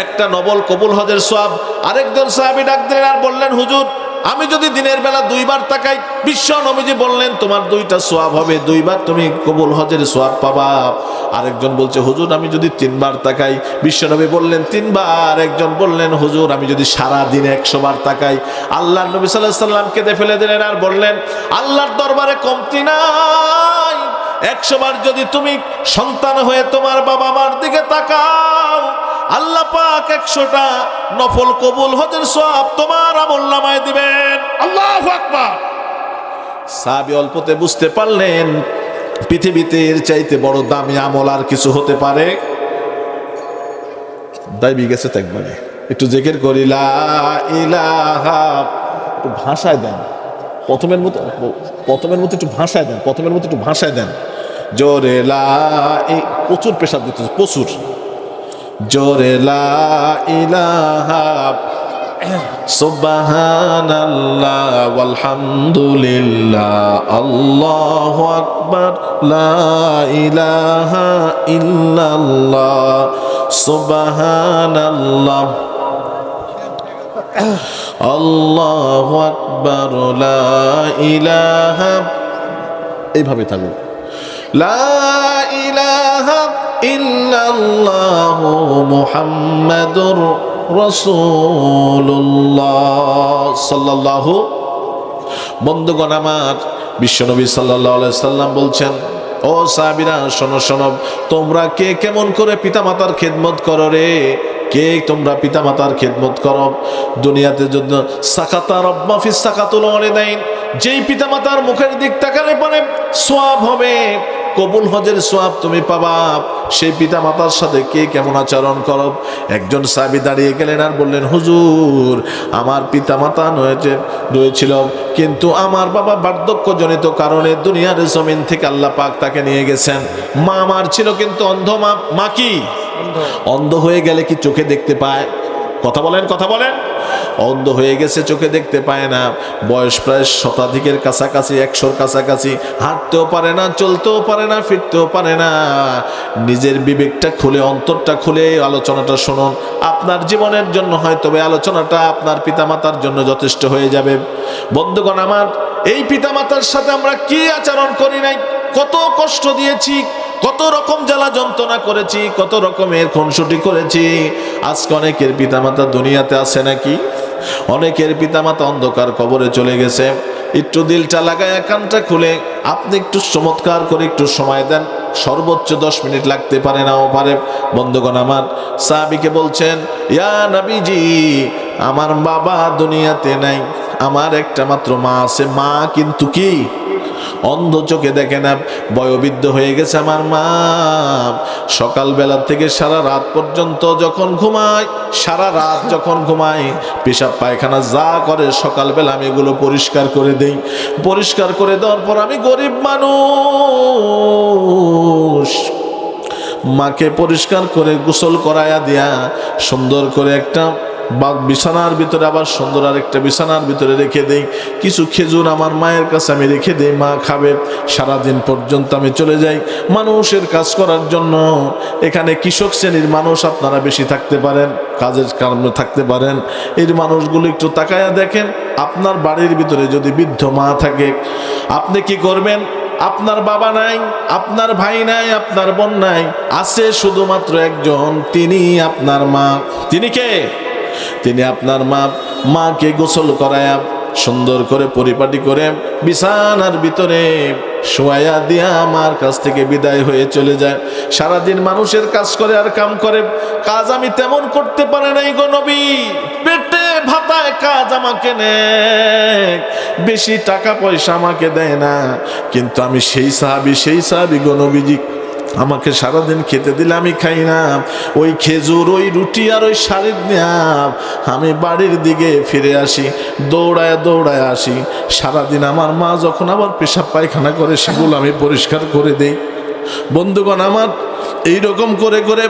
একটা নবল কবুল হজের সওয়াব। আরেকজন সাহাবী ডাক দিলেন আর বললেন, হুজুর আমি যদি দিনের বেলা 2 বার তাকাই, বিশ্ব নবীজি বললেন তোমার 2টা সওয়াব হবে, 2 বার তুমি কবুল হজের সওয়াব পাবা। আরেকজন বলছে, হুজুর আমি যদি 3 বার তাকাই, বিশ্ব নবী বললেন 3 বার। একজন বললেন, হুজুর আমি যদি সারা দিন 100 বার তাকাই। আল্লাহর নবী সাল্লাল্লাহু আলাইহি সাল্লাম কেঁদে ফেলে দিলেন আর বললেন, আল্লাহর দরবারে কমতি নাই, 100 বার যদি তুমি সন্তান হয়ে তোমার বাবা মার দিকে তাকাও, আল্লাহ পাক 100টা নফল কবুল হজের সওয়াব তোমার আমলনামায় দিবেন। আল্লাহু আকবার। সাহাবী অল্পতে বুঝতে পারলেন, পৃথিবীতে এর চাইতে বড় দামি আমল আর কিছু হতে পারে? দাবি গেছে তো একবারে একটু জিকির করি, লা ইলাহা। একটু ভাষায় দেন, প্রথমের মতো একটু ভাষায় দেন, জোরে লা। প্রচুর পেশাব দিতে, প্রচুর জোরে, লা ইলাহা সুবহানাল্লাহ ওয়ালহামদুলিল্লাহ আল্লাহু আকবার, লা ইলাহা ইল্লাল্লাহ সুবহানাল্লাহ আল্লাহু আকবার, লা ইলাহা। এইভাবে থাকুক, লা ইলাহা ইল্লাল্লাহু মুহাম্মাদুর রাসূলুল্লাহ সাল্লাল্লাহু। বন্ধুগণ আমার, বিশ্বনবী সাল্লাল্লাহু আলাইহি সাল্লাম বলছেন, ও সাহাবীরা শোনো, তোমরা কে কেমন করে পিতামাতার খেদমত করো রে? কে তোমরা পিতামাতার খেদমত করো? দুনিয়াতে যদি সাকাতা রব্বা ফিস সাকাতুল ওয়ালিদাইন, যেই পিতামাতার মুখের দিক তাকালে পরে সওয়াব হবে, কবুল হজের সওয়াব তুমি পাবা। সেই পিতা মাতার সাথে কে কেমন আচরণ করো। একজন সাহাবী দাঁড়িয়ে গেলেন আর বললেন, হুজুর, আমার পিতা মাতা রয়েছিল, কিন্তু আমার বাবা বার্ধক্যজনিত কারণে দুনিয়ার জমিন থেকে আল্লাহ পাক তাকে নিয়ে গেছেন। মা আমার ছিল কিন্তু অন্ধ। মা কি অন্ধ হয়ে গেলে কি চোখে দেখতে পায়? কথা বলেন, কথা বলেন। অন্ধ হয়ে গেছে, চোখে দেখতে পায় না। বয়স প্রায় শতাধিকের কাছাকাছি, 100-র কাছাকাছি। হাঁটতেও পারে না, চলতেও পারে না, ফিরতেও পারে না। নিজের বিবেকটা খুলে, অন্তরটা খুলে আলোচনাটা শুনুন। আপনার জীবনের জন্য হয়তো এই আলোচনাটা আপনার পিতামাতার জন্য যথেষ্ট হয়ে যাবে। বন্ধুগণ আমার, এই পিতামাতার সাথে আমরা কি আচরণ করি নাই, কত কষ্ট দিয়েছি, কত রকম জ্বালা যন্ত্রণা করেছি, কত রকমের খুনসুটি করেছি। আজকে অনেকের পিতামাতা দুনিয়াতে আছে নাকি? অনেকের পিতামাতা অন্ধকার কবরে চলে গেছে। একটু দিলটা লাগায়, কানটা খুলে আপনি একটু চমৎকার করে একটু সময় দেন। সর্বোচ্চ 10 মিনিট লাগতে পারে, নাও পারে। বন্ধুগণ আমার, সাহাবীকে বলছেন, ইয়া নবীজি, আমার বাবা দুনিয়াতে নাই, আমার একটা মাত্র মা আছে। মা কিন্তু কি অন্ধ, চোখে দেখে না, বয়োবৃদ্ধ হয়ে গেছে আমার মা। সকালবেলা থেকে সারা রাত পর্যন্ত যখন ঘুমায়, সারা রাত যখন ঘুমায়, পেশাব পায়খানা যা করে সকালবেলা আমি এগুলো পরিষ্কার করে দেই। পরিষ্কার করে দেওয়ার পর আমি গরিব মানুষ, মাকে পরিষ্কার করে গোসল করায়া দিয়া সুন্দর করে একটা বিছানার ভিতরে, আবার সুন্দর আর একটা বিছানার ভিতরে রেখে দেই। কিছু খেজুর আমার মায়ের কাছে আমি রেখে দেই, মা খাবে। সারাদিন পর্যন্ত আমি চলে যাই মানুষের কাজ করার জন্য। এখানে কৃষক শ্রেণীর মানুষ আপনারা বেশি থাকতে পারেন, কাজের কারণে থাকতে পারেন। এই মানুষগুলো একটু তাকায়া দেখেন, আপনার বাড়ির ভিতরে যদি বৃদ্ধ মা থাকে, আপনি কি করবেন? আপনার বাবা নাই, আপনার ভাই নাই, আপনার বোন নাই, আছে শুধুমাত্র একজন, তিনি আপনার মা। তিনি কে? তিনি আপনার মা। মাকে গোসল করায়া সুন্দর করে পরিপাটি করে বিছানার ভিতরে শোয়া দিয়া আমার কাছ থেকে বিদায় হয়ে চলে যায়। সারাদিন মানুষের কাজ করে আর কাম করে, কাজ আমি তেমন করতে পারে নাই গো নবী। পেটে ভাতায় কাজ আমাকে নেয়, বেশি টাকা পয়সা আমাকে দেয় না, কিন্তু আমি সেই সাহাবী গো নবীজি। আমাকে সারাদিন খেতে দিলে আমি খাই না। ওই খেজুর, ওই রুটি আর ওই শাড়ি নিয়ে আমি বাড়ির দিকে ফিরে আসি, দৌড়ায় দৌড়ায় আসি। সারাদিন আমার মা যখন আবার পেশাব পায়খানা করে, সেগুলো আমি পরিষ্কার করে দেই। বন্ধুগণ আমার, এইরকম করে করে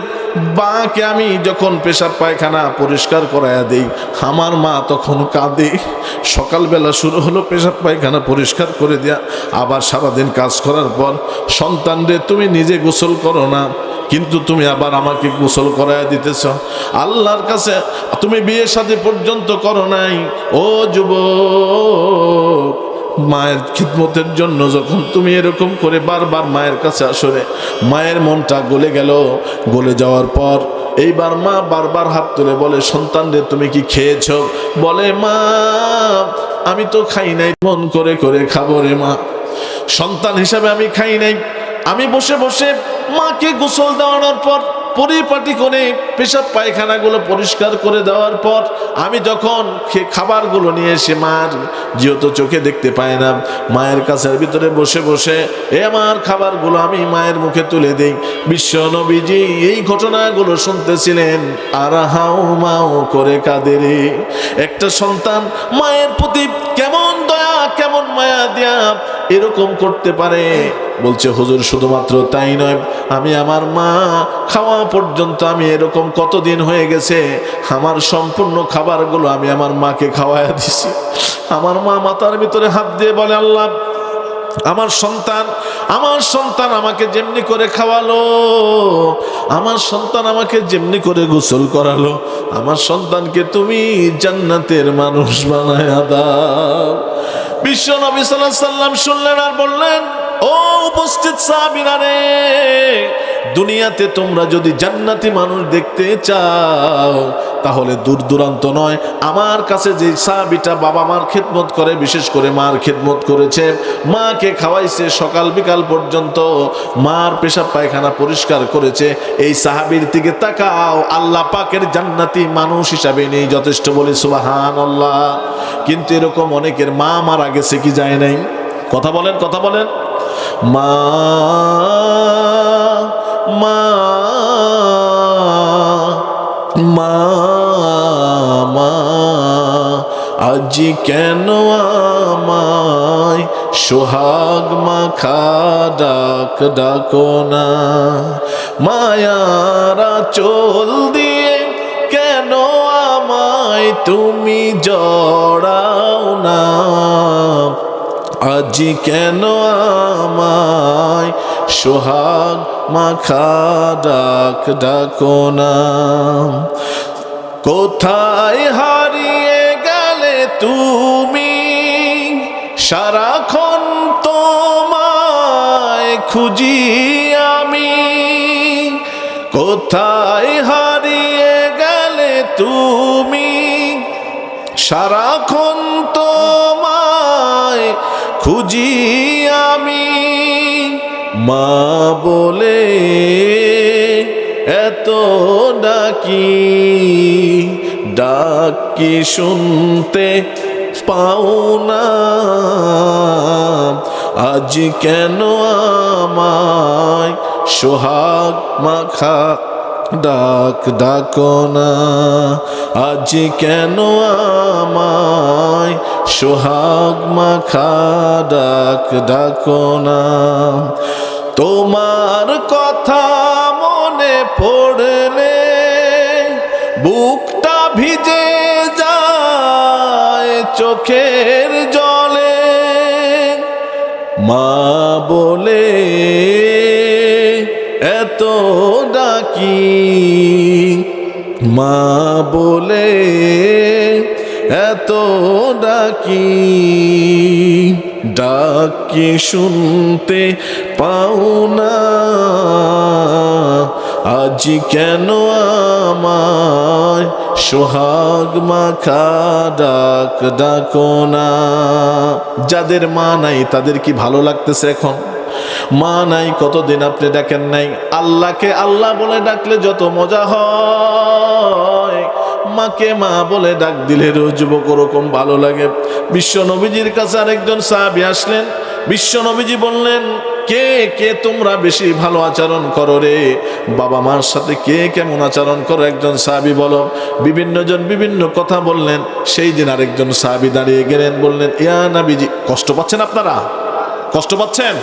মাকে আমি যখন পেশাব পায়খানা পরিষ্কার করাইয়া দেই, আমার মা তখন কাঁদে। সকালবেলা শুরু হলো পেশাব পায়খানা পরিষ্কার করে দেয়া, আবার সারাদিন কাজ করার পর, সন্তান রে তুমি নিজে গোসল করো না, কিন্তু তুমি আবার আমাকে গোসল করাইয়া দিতেছ। আল্লাহর কাছে তুমি বিয়ে শাদী পর্যন্ত করো নাই। ও যুবক, মায়ের খিদমতের জন্য যখন তুমি এরকম করে বারবার মায়ের কাছে আসলে, মায়ের মনটা গলে গেল। গলে যাওয়ার পর এইবার মা বারবার হাত তুলে বলে, সন্তান রে তুমি কি খেয়েছ? বলে, মা আমি তো খাই নাই, মন করে করে খাবো রে মা। সন্তান হিসাবে আমি খাই নাই। আমি বসে বসে মাকে গোসল দেওয়ানোর পর, পরিপাটি করে পেশাব পায়খানাগুলো পরিষ্কার করে দেওয়ার পর, আমি যখন খাবারগুলো নিয়ে এসে মার, যেহেতু চোখে দেখতে পায় না, মায়ের কাছের ভিতরে বসে বসে আমার খাবারগুলো আমি মায়ের মুখে তুলে দেই। বিশ্ব নবীজি এই ঘটনাগুলো শুনতেছিলেন আর হাউ মাউ করে কাঁদে রে। একটা সন্তান মায়ের প্রতি কেমন দয়া, কেমন মায়া দিয়া এরকম করতে পারে। বলছে, হুজুর শুধুমাত্র তাই নয়, আমি আমার মা খাওয়া পর্যন্ত আমি এরকম কতদিন হয়ে গেছে, আমার সম্পূর্ণ খাবারগুলো আমি আমার মাকে খাওয়াইয়া দিছি। আমার মা মাথার ভিতরে হাত দিয়ে বলে, আল্লাহ, আমার সন্তান আমাকে যেমনি করে খাওয়ালো, আমার সন্তান আমাকে যেমনি করে গোসল করালো, আমার সন্তানকে তুমি জান্নাতের মানুষ বানায়া দাও। বিশ্ব নবী সাল্লাল্লাহু আলাইহি সাল্লাম শুনলেন আর বললেন, ও উপস্থিত সাহাবীরা রে, দুনিয়াতে তোমরা যদি জান্নাতি মানুষ দেখতে চাও, তাহলে দূর দূরান্ত নয়, আমার কাছে যে সাহাবীটা বাবা মার খেদমত করে, বিশেষ করে মার খেদমত করেছে, মাকে খাওয়াইছে সকাল বিকাল পর্যন্ত, মার পেশাব পায়খানা পরিষ্কার করেছে, এই সাহাবীর দিকে তাকাও, আল্লাহ পাকের জান্নাতি মানুষ হিসাবে নেই যথেষ্ট, বলে সুবহানাল্লাহ। কিন্তু এরকম অনেকের মা মারা গেছে কি যায় নাই? কথা বলেন, কথা বলেন। মা মা মা মা আজ কেন আমায় সোহাগ মাখা ডাক ডাকো না মায়ারা চোল দিয়ে কেন আমায় তুমি জড়াও না আজ কেন আমায় সোহাগ মাখা ডাক ডাকো না কোথায় হারিয়ে গেলে তুমি সারাক্ষণ তোমায় খুঁজি আমি কোথায় হারিয়ে গেলে তুমি সারাক্ষণ তোমায় খুঁজি আমি মা বলে এত ডাকি ডাক কি শুনতে পাও না আজ কেন আমায় সোহাগ মাখা ডাক ডাকো না আজ কেন আমায় সোহাগ মাখা ডাক ডাকো না তোমার কথা মনে পড়লে বুকটা ভিজে যায় চোখের জলে মা বলে এত ডাকি মা বলে এত ডাকি ডাক কি শুনতে পাও না আজ কেন আমায় সোহাগ মাখা ডাক ডাকো না যাদের মা নাই তাদের কি ভালো লাগতেছে এখন মা নাই কতদিন আপনি ডাকেন নাই আল্লাহকে আল্লাহ বলে ডাকলে যত মজা হয় মাকে মা বলে ডাক দিলে যুবক ওরকম ভালো লাগে বিশ্ব নবীজির কাছে আরেকজন সাহাবী আসলেন বিশ্ব নবীজি বললেন কে কে তোমরা বেশি ভালো আচরণ করো রে বাবা মার সাথে কে কেমন আচরণ করো একজন সাহাবী বলো বিভিন্ন জন বিভিন্ন কথা বললেন সেই দিন আরেকজন সাহাবী দাঁড়িয়ে গেলেন বললেন ইয়া নবীজি কষ্ট পাচ্ছেন আপনারা কষ্ট পাচ্ছেন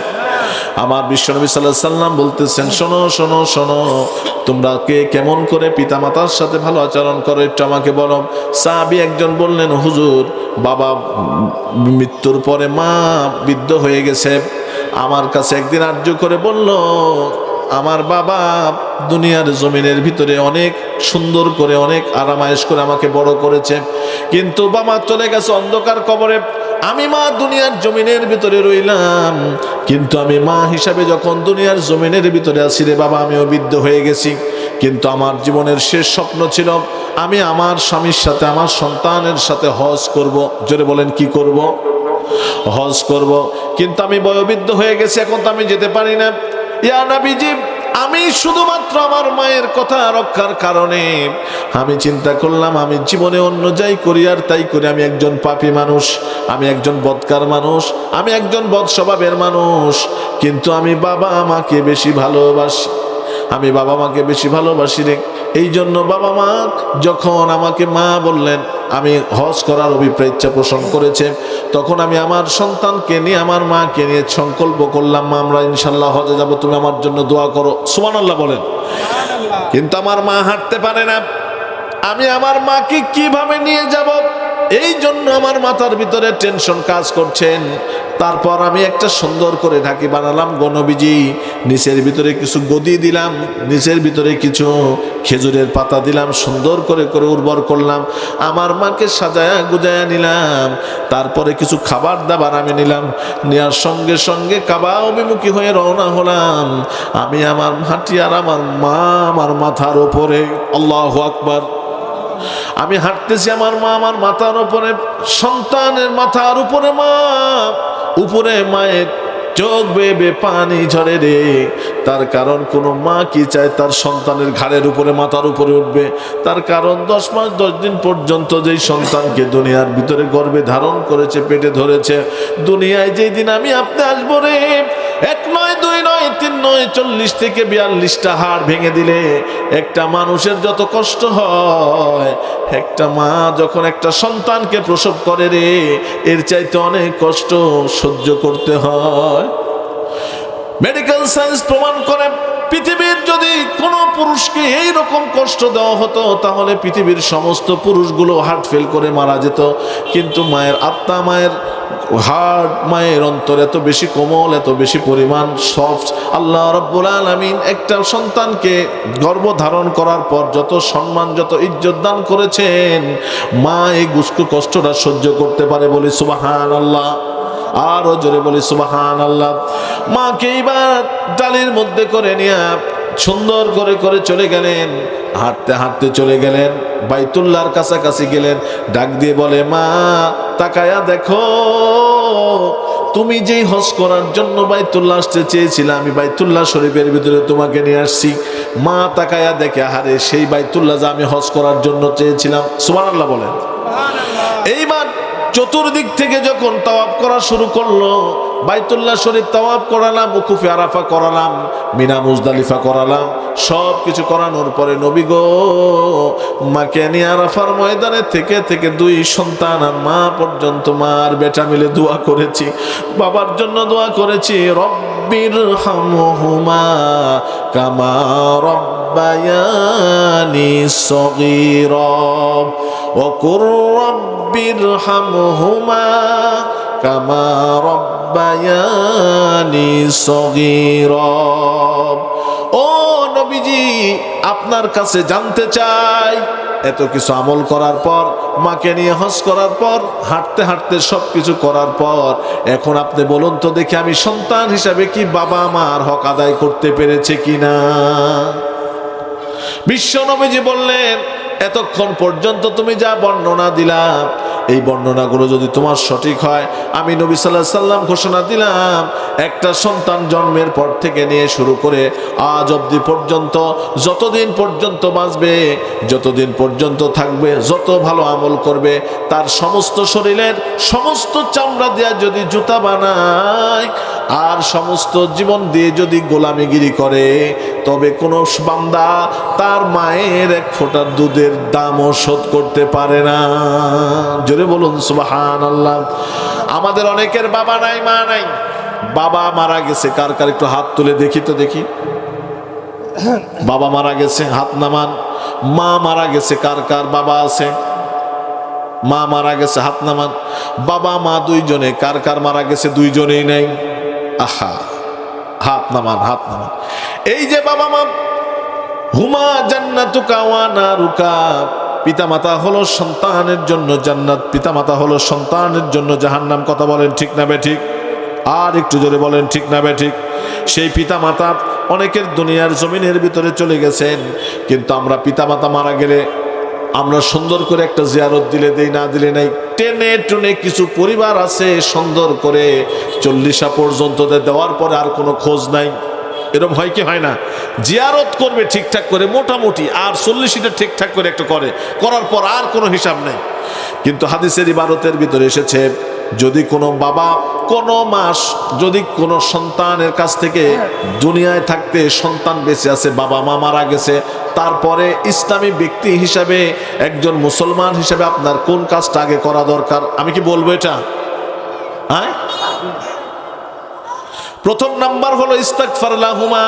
আমার বিশ্বনবী সাল্লাল্লাহু আলাইহি সাল্লাম বলতেছেন শোনো শোনো শোনো তোমরা কে কেমন করে পিতামাতার সাথে ভালো আচরণ করো একটু আমাকে বলো সাহাবী একজন বললেন হুজুর বাবা মৃত্যুর পরে মা বৃদ্ধ হয়ে গেছে আমার কাছে একদিন আর্য করে বলল আমার বাবা দুনিয়ার জমিনের ভিতরে অনেক সুন্দর করে অনেক আরামায়েশ করে আমাকে বড় করেছে কিন্তু বাবা চলে গেছে অন্ধকার কবরে আমি মা দুনিয়ার জমিনের ভিতরে রইলাম কিন্তু আমি মা হিসাবে যখন দুনিয়ার জমিনের ভিতরে আছি রে বাবা আমিও বৃদ্ধ হয়ে গেছি কিন্তু আমার জীবনের শেষ স্বপ্ন ছিল আমি আমার স্বামীর সাথে আমার সন্তানের সাথে হজ করব জোরে বলেন কি করব হজ করব কিন্তু আমি বয়োবৃদ্ধ হয়ে গেছি এখন তো আমি যেতে পারি না ইয়া নবীজি আমি শুধুমাত্র আমার মায়ের কথা রক্ষার কারণে আমি চিন্তা করলাম আমি জীবনে অন্য যাই করি আর তাই করি আমি একজন পাপী মানুষ আমি একজন বদকার মানুষ আমি একজন বদ স্বভাবের মানুষ কিন্তু আমি বাবা মাকে বেশি ভালোবাসি আমি বাবা মাকে বেশি ভালোবাসি রে এই জন্য বাবা মা যখন আমাকে মা বললেন আমি হজ করার অভিপ্রায় ইচ্ছা পোষণ করেছে তখন আমি আমার সন্তানকে নিয়ে আমার মাকে নিয়ে সংকল্প করলাম মা আমরা ইনশাল্লাহ হজে যাব তুমি আমার জন্য দোয়া করো সুবহানাল্লাহ বলেন কিন্তু আমার মা হাঁটতে পারে না আমি আমার মাকে কিভাবে নিয়ে যাব এই জন্য আমার মাথার ভিতরে টেনশন কাজ করছেন তারপর আমি একটা সুন্দর করে ঢাকি বানালাম গণবিজি নিচের ভিতরে কিছু গদি দিলাম নিচের ভিতরে কিছু খেজুরের পাতা দিলাম সুন্দর করে করে উর্বর করলাম আমার মাকে সাজায়া গুজায়া নিলাম তারপরে কিছু খাবার দাবার আমি নিলাম নেওয়ার সঙ্গে সঙ্গে কাবা অভিমুখী হয়ে রওনা হলাম আমি আমার হাঁটি আর আমার মা আমার মাথার ওপরে আল্লাহু আকবার আমি হাঁটতেছি আমার মা আমার মাথার উপরে সন্তানের মাথার উপরে মা উপরে মায়ের চোখ বেয়ে পানি ঝরে রে তার কারণ কোনো মা কি চায় তার সন্তানের ঘাড়ের উপরে মাথার উপরে উঠবে তার কারণ 10 মাস 10 দিন পর্যন্ত যেই সন্তানকে দুনিয়ার ভিতরে গর্ভে ধারণ করেছে পেটে ধরেছে দুনিয়ায় যেই দিন আমি আপনি আসবো রে এক নয়, দুই নয়, তিন নয়, 40 থেকে 42টা হাড় ভেঙে দিলে একটা মানুষের যত কষ্ট হয়, একটা মা যখন একটা সন্তানকে প্রসব করে রে, এর চাইতে অনেক কষ্ট সহ্য করতে হয়। মেডিকেল সায়েন্স প্রমাণ করে পৃথিবীর যদি কোনো পুরুষকে এই রকম কষ্ট দেওয়া হতো তাহলে পৃথিবীর সমস্ত পুরুষগুলো হার্ট ফেল করে মারা যেত। কিন্তু মায়ের আত্মা, মায়ের হার্ট, মায়ের অন্তর এত বেশি কোমল, এত বেশি পরিমাণ সফট। আল্লাহ রাব্বুল আলামিন একটা সন্তানকে গর্ভধারণ করার পর যত সম্মান, যত ইজ্জত দান করেছেন, মা এই কষ্টটা সহ্য করতে পারে। বলি সুবহানাল্লাহ, আরো জোরে বলি সুবহানাল্লাহ। মাকে এইবার ডালির মধ্যে করে নিয়ে সুন্দর করে করে চলে গেলেন, হাঁটতে হাঁটতে চলে গেলেন, বাইতুল্লাহর কাছাকাছি গেলেন। ডাক দিয়ে বলে, মা তাকায়া দেখো, তুমি যেই হজ করার জন্য বাইতুল্লাহ আসতে চেয়েছিলে, আমি বাইতুল্লাহ শরীফের ভিতরে তোমাকে নিয়ে আসছি। মা তাকায়া দেখে, আহারে সেই বাইতুল্লাহ যা আমি হজ করার জন্য চেয়েছিলাম। সুবহানাল্লাহ বলেন। এইবার চতুর্দিক থেকে যখন তাওয়াফ করা শুরু করলো, বাইতুল্লাহ শরীফ তাওয়াফ করালাম, উকুফে আরাফা করালাম, মিনা মুজদালিফা করালাম, সব কিছু করানোর পরে নবী গো, মাকে নিয়ে আরাফার ময়দানে থেকে থেকে 2 সন্তান আর মা পর্যন্ত, মা আর বেটা মিলে দোয়া করেছি, বাবার জন্য দোয়া করেছি, রব্বির হামহুমা কামা রব্বায়ানি সগীরা ওয়া কুর রব্বির হামহুমা কামা রব্বায়ানি সগীরা। ও নবীজি, আপনার কাছে জানতে চাই, এত কিছু আমল করার পর, মাকে নিয়ে হজ করার পর, হাঁটতে হাঁটতে সব কিছু করার পর, এখন আপনি বলুন তো দেখি, আমি সন্তান হিসাবে কি বাবা মার হক আদায় করতে পেরেছে কিনা? বিশ্ব নবীজি বললেন, এতক্ষণ পর্যন্ত তুমি যা বর্ণনা দিলা, এই বর্ণনাগুলো যদি তোমার সঠিক হয়, আমি নবী সাল্লাল্লাহু আলাইহি সাল্লাম ঘোষণা দিলাম, একটা সন্তান জন্মের পর থেকে নিয়ে শুরু করে আজ অবধি পর্যন্ত, যতদিন পর্যন্ত বাঁচবে, যতদিন পর্যন্ত থাকবে, যত ভালো আমল করবে, তার সমস্ত শরীরের সমস্ত চামড়া দিয়ে যদি জুতা বানায় আর সমস্ত জীবন দিয়ে যদি গোলামিগিরি করে, তবে কোন বান্দা তার মায়ের 1 ফোঁটা দুধের দামও শোধ করতে পারে না। জোরে বলুন সুবহানাল্লাহ। আমাদের অনেকের বাবা নাই, মা নাই। বাবা মারা গেছে কার কার, একটু হাত তুলে দেখি তো দেখি। বাবা মারা গেছে, হাত নামান। মা মারা গেছে কার কার, বাবা আছে? মা মারা গেছে, হাত নামান। বাবা মা দুইজনে, কার কার মারা গেছে? দুইজনেই নাই। আহা, হাত নামান, হাত নামান। এই যে বাবা মা, হুমা জান্নাতুকা ওয়া নারুকা, পিতামাতা হলো সন্তানের জন্য জান্নাত, পিতামাতা হলো সন্তানের জন্য জাহান্নাম। কথা বলেন ঠিক না বেঠিক? আর একটু জোরে বলেন ঠিক না বেঠিক? সেই পিতামাতা অনেকের দুনিয়ার জমিনের ভিতরে চলে গেছেন, কিন্তু আমরা পিতামাতা মারা গেলে আমরা সুন্দর করে একটা জিয়ারত দিলে দেই, না দিলে নাই। টেনে টুনে কিছু পরিবার আছে সুন্দর করে 40 পর্যন্ত দেওয়ার পরে আর কোনো খোঁজ নাই। এরকম হয় কি হয় না? জিয়ারত করবে ঠিকঠাক করে মোটামুটি, আর 40টা ঠিকঠাক করে একটা করার পর আর কোনো হিসাব নেই। কিন্তু হাদিসের ইবারতের ভিতরে এসেছে, যদি কোনো বাবা কোনো মাস যদি কোনো সন্তানের কাছ থেকে দুনিয়ায় থাকতে সন্তান বেঁচে আছে, বাবা মা মারা গেছে, তারপরে ইসলামী ব্যক্তি হিসাবে, একজন মুসলমান হিসাবে আপনার কোন কাজটা আগে করা দরকার? আমি কি বলবো এটা? হ্যাঁ, প্রথম নাম্বার হলো ইস্তাগফার লাহুমা।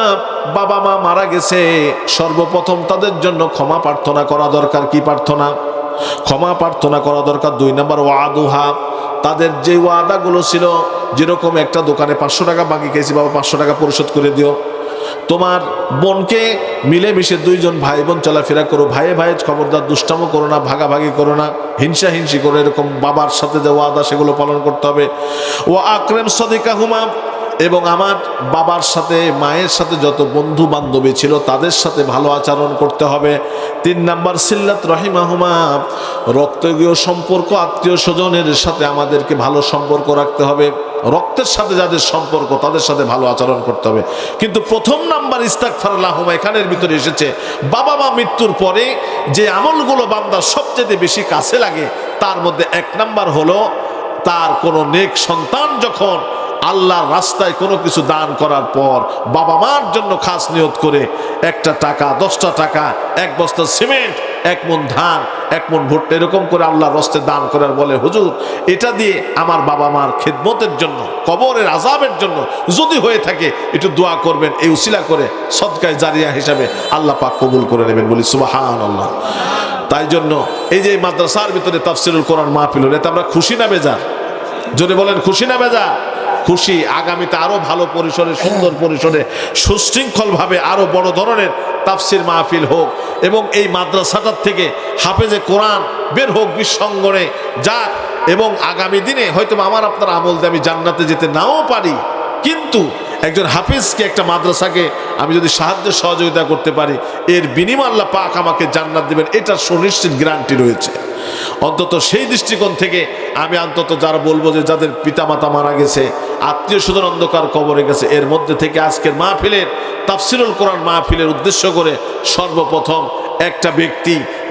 বাবা মা মারা গেছে, সর্বপ্রথম তাদের জন্য ক্ষমা প্রার্থনা করা দরকার। কি প্রার্থনা? ক্ষমা প্রার্থনা করা দরকার। 2 নাম্বার ওয়াদুহা, তাদের যে ওয়াদাগুলো ছিল, যেরকম একটা দোকানে 500 টাকা বাকি খেয়েছি, বাবা 500 টাকা পরিশোধ করে দিও। তোমার বোনকে মিলেমিশে 2 জন ভাই বোন চলাফেরা করো, ভাইয়ে ভাইয়ে খবরদার দুষ্টামো করো না, ভাগাভাগি করো না, হিংসা হিংসি করো, এরকম বাবার সাথে যে ওয়াদা সেগুলো পালন করতে হবে। ও আকরাম সাদিকাহুমা, এবং আমার বাবার সাথে মায়ের সাথে যত বন্ধু বান্ধবী ছিল তাদের সাথে ভালো আচরণ করতে হবে। 3 নাম্বার সিল্লাত রহিমাহুমা, রক্তগীয় সম্পর্ক, আত্মীয় স্বজনের সাথে আমাদেরকে ভালো সম্পর্ক রাখতে হবে। রক্তের সাথে যাদের সম্পর্ক তাদের সাথে ভালো আচরণ করতে হবে। কিন্তু প্রথম নাম্বার ইস্তাগফার লাহুমা, এখানের ভিতরে এসেছে বাবা মা মৃত্যুর পরে যে আমলগুলো বান্দার সবচেয়ে বেশি কাছে লাগে, তার মধ্যে 1 নাম্বার হলো তার কোনো নেক সন্তান যখন আল্লাহর রাস্তায় কোনো কিছু দান করার পর বাবা মার জন্য খাস নিয়ত করে 1টা টাকা, 10টা টাকা, 1 বস্তা সিমেন্ট, 1 মণ ধান, 1 মণ ভুট্টা এরকম করে আল্লাহর রাস্তে দান করার বলে, হুজুর এটা দিয়ে আমার বাবা মার খেদমতের জন্য, কবরের আযাবের জন্য যদি হয়ে থাকে একটু দোয়া করবেন, এই উসিলা করে সদকায়ে জারিয়া হিসাবে আল্লাহ পাক কবুল করে নেবেন। বলি সুবহানাল্লাহ। তাই জন্য এই যে মাদ্রাসার ভিতরে তাফসীরুল কোরআন মাহফিল হলে আমরা খুশি না বেজার? যদি বলেন খুশি না বেজার? খুশি। আগামীতে আরো ভালো পরিসরে, সুন্দর পরিসরে, সুশৃঙ্খলভাবে আরো বড় ধরনের তাফসীর মাহফিল হোক এবং এই মাদ্রাসাটার থেকে হাফেজে কোরআন বের হোক বিশ্বঙ্গনে যাক, এবং আগামী দিনে হয়তো আমার আপনার আমল দিয়ে আমি জান্নাতে যেতে নাও পারি, কিন্তু একজন হাফিজকে, একটা মাদ্রাসাকে আমি যদি সাহায্য সহযোগিতা করতে পারি, এর বিনিময়ে আল্লাহ পাক আমাকে জান্নাত দিবেন, এটার সুনিশ্চিত গ্যারান্টি রয়েছে। অন্তত সেই দৃষ্টিকোণ থেকে আমি অন্তত যারা বলবো যে যাদের পিতামাতা মারা গেছে, আত্মীয় স্বজন অন্ধকার কবরে গেছে, এর মধ্যে থেকে আজকের মাহফিলের তাফসীরুল কোরআন মাহফিলের উদ্দেশ্য করে সর্বপ্রথম একটা ব্যক্তি